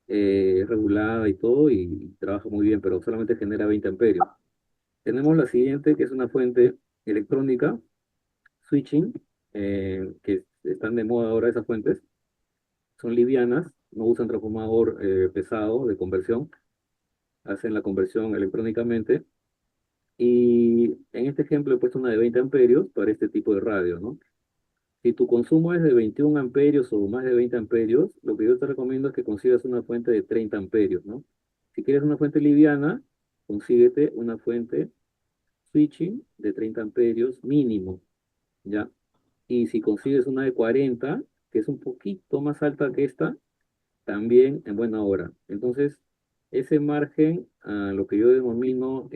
es regulada y todo y trabaja muy bien, pero solamente genera 20 amperios. Tenemos la siguiente, que es una fuente electrónica, switching, que están de moda ahora esas fuentes. Son livianas, no usan transformador pesado de conversión, hacen la conversión electrónicamente. Y en este ejemplo he puesto una de 20 amperios para este tipo de radio, ¿no? Si tu consumo es de 21 amperios o más de 20 amperios, lo que yo te recomiendo es que consigas una fuente de 30 amperios, ¿no? Si quieres una fuente liviana, consíguete una fuente switching de 30 amperios mínimo, ¿ya? Y si consigues una de 40, que es un poquito más alta que esta, también en buena hora. Entonces, ese margen, lo que yo denomino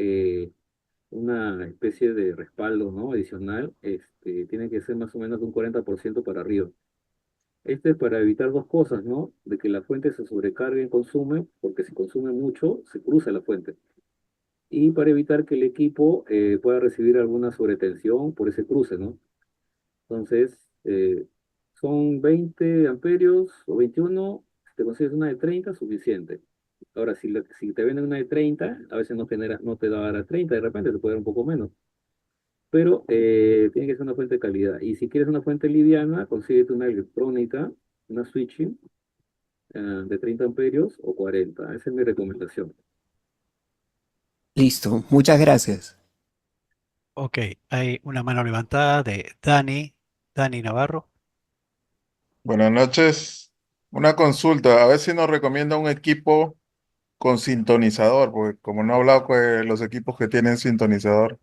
una especie de respaldo, ¿no? Adicional, tiene que ser más o menos de un 40% para arriba. Este es para evitar dos cosas, ¿no? De que la fuente se sobrecargue en consumo, porque si consume mucho, se cruza la fuente. Y para evitar que el equipo pueda recibir alguna sobretensión por ese cruce, ¿no? Entonces, son 20 amperios o 21, si te consigues una de 30, suficiente. Ahora, si te venden una de 30, a veces no te da a 30, de repente te puede dar un poco menos. Pero tiene que ser una fuente de calidad. Y si quieres una fuente liviana, consíguete una electrónica, una switching de 30 amperios o 40. Esa es mi recomendación. Listo. Muchas gracias. Ok, hay una mano levantada de Dani Navarro. Buenas noches. Una consulta, a ver si nos recomienda un equipo con sintonizador, porque como no he hablado con los equipos que tienen sintonizador.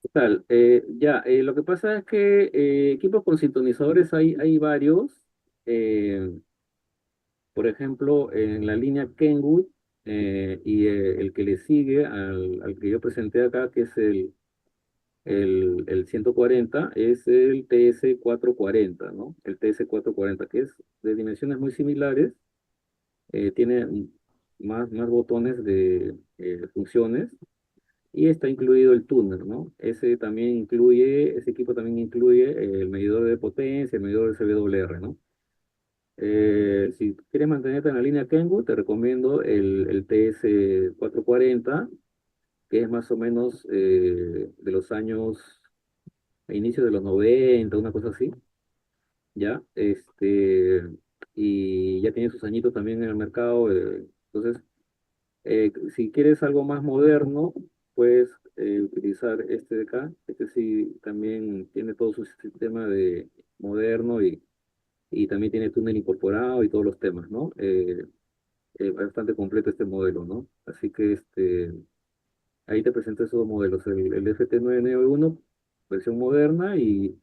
¿Qué tal? Lo que pasa es que equipos con sintonizadores hay varios. eh, por ejemplo, en la línea Kenwood y el que le sigue al que yo presenté acá, que es el 140, es el TS440, ¿no? El TS440, que es de dimensiones muy similares, tiene más botones de funciones y está incluido el tuner, ¿no? Ese equipo también incluye el medidor de potencia, el medidor de CWR, ¿no? Si quieres mantenerte en la línea Kenwood, te recomiendo el TS440, que es más o menos de los años, a inicios de los 90, una cosa así, ¿ya? Y ya tiene sus añitos también en el mercado. Entonces, si quieres algo más moderno, puedes utilizar este de acá. Este sí también tiene todo su sistema de moderno y también tiene túnel incorporado y todos los temas, ¿no? Bastante completo este modelo, ¿no? Así que ahí te presenté esos dos modelos, el FT991, versión moderna, y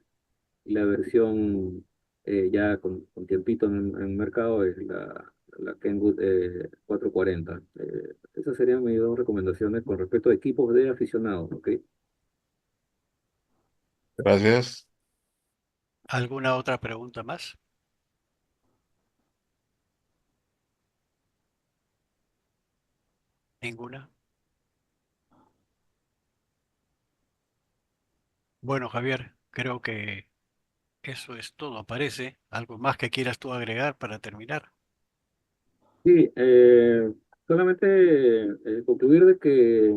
la versión ya con tiempito en el mercado es la Kenwood 440. Esas serían mis dos recomendaciones con respecto a equipos de aficionados, ¿ok? Gracias. ¿Alguna otra pregunta más? ¿Ninguna? Bueno, Javier, creo que eso es todo, parece. ¿Algo más que quieras tú agregar para terminar? Sí, solamente concluir de que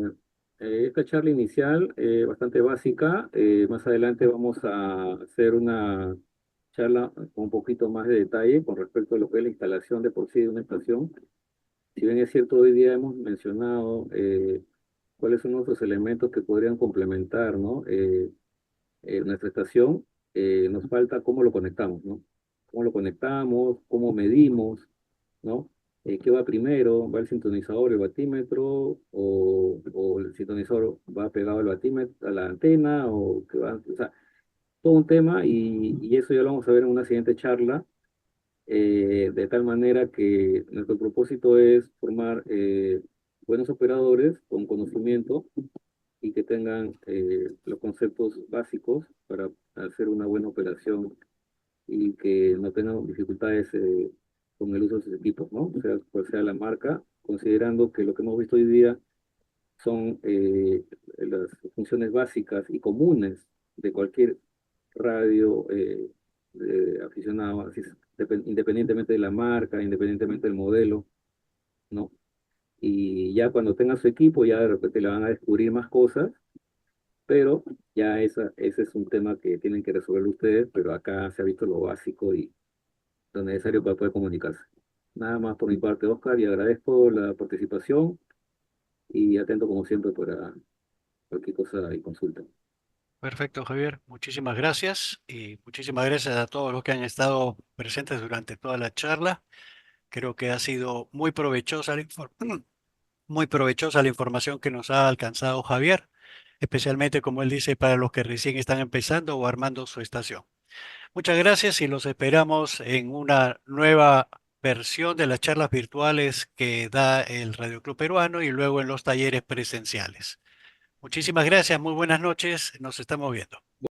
esta charla inicial bastante básica. Más adelante vamos a hacer una charla con un poquito más de detalle con respecto a lo que es la instalación de por sí de una estación. Si bien es cierto, hoy día hemos mencionado cuáles son nuestros elementos que podrían complementar, ¿no? Nuestra estación, nos falta cómo lo conectamos, ¿no? Cómo lo conectamos, cómo medimos, ¿no? ¿Qué va primero? ¿Va el sintonizador, el batímetro? ¿O el sintonizador va pegado al batímetro, a la antena? ¿O qué va? O sea, todo un tema, y eso ya lo vamos a ver en una siguiente charla, de tal manera que nuestro propósito es formar buenos operadores con conocimiento y que tengan los conceptos básicos para hacer una buena operación y que no tengan dificultades con el uso de sus equipos, ¿no? O sea, cual sea la marca, considerando que lo que hemos visto hoy día son las funciones básicas y comunes de cualquier radio aficionado, independientemente de la marca, independientemente del modelo, ¿no? Y ya cuando tengan su equipo, ya de repente le van a descubrir más cosas, pero ya ese es un tema que tienen que resolver ustedes, pero acá se ha visto lo básico y lo necesario para poder comunicarse. Nada más por mi parte, Oscar, y agradezco la participación y atento como siempre para cualquier cosa y consulta. Perfecto, Javier. Muchísimas gracias y muchísimas gracias a todos los que han estado presentes durante toda la charla. Creo que ha sido muy provechosa muy provechosa la información que nos ha alcanzado Javier, especialmente, como él dice, para los que recién están empezando o armando su estación. Muchas gracias y los esperamos en una nueva versión de las charlas virtuales que da el Radio Club Peruano y luego en los talleres presenciales. Muchísimas gracias, muy buenas noches, nos estamos viendo.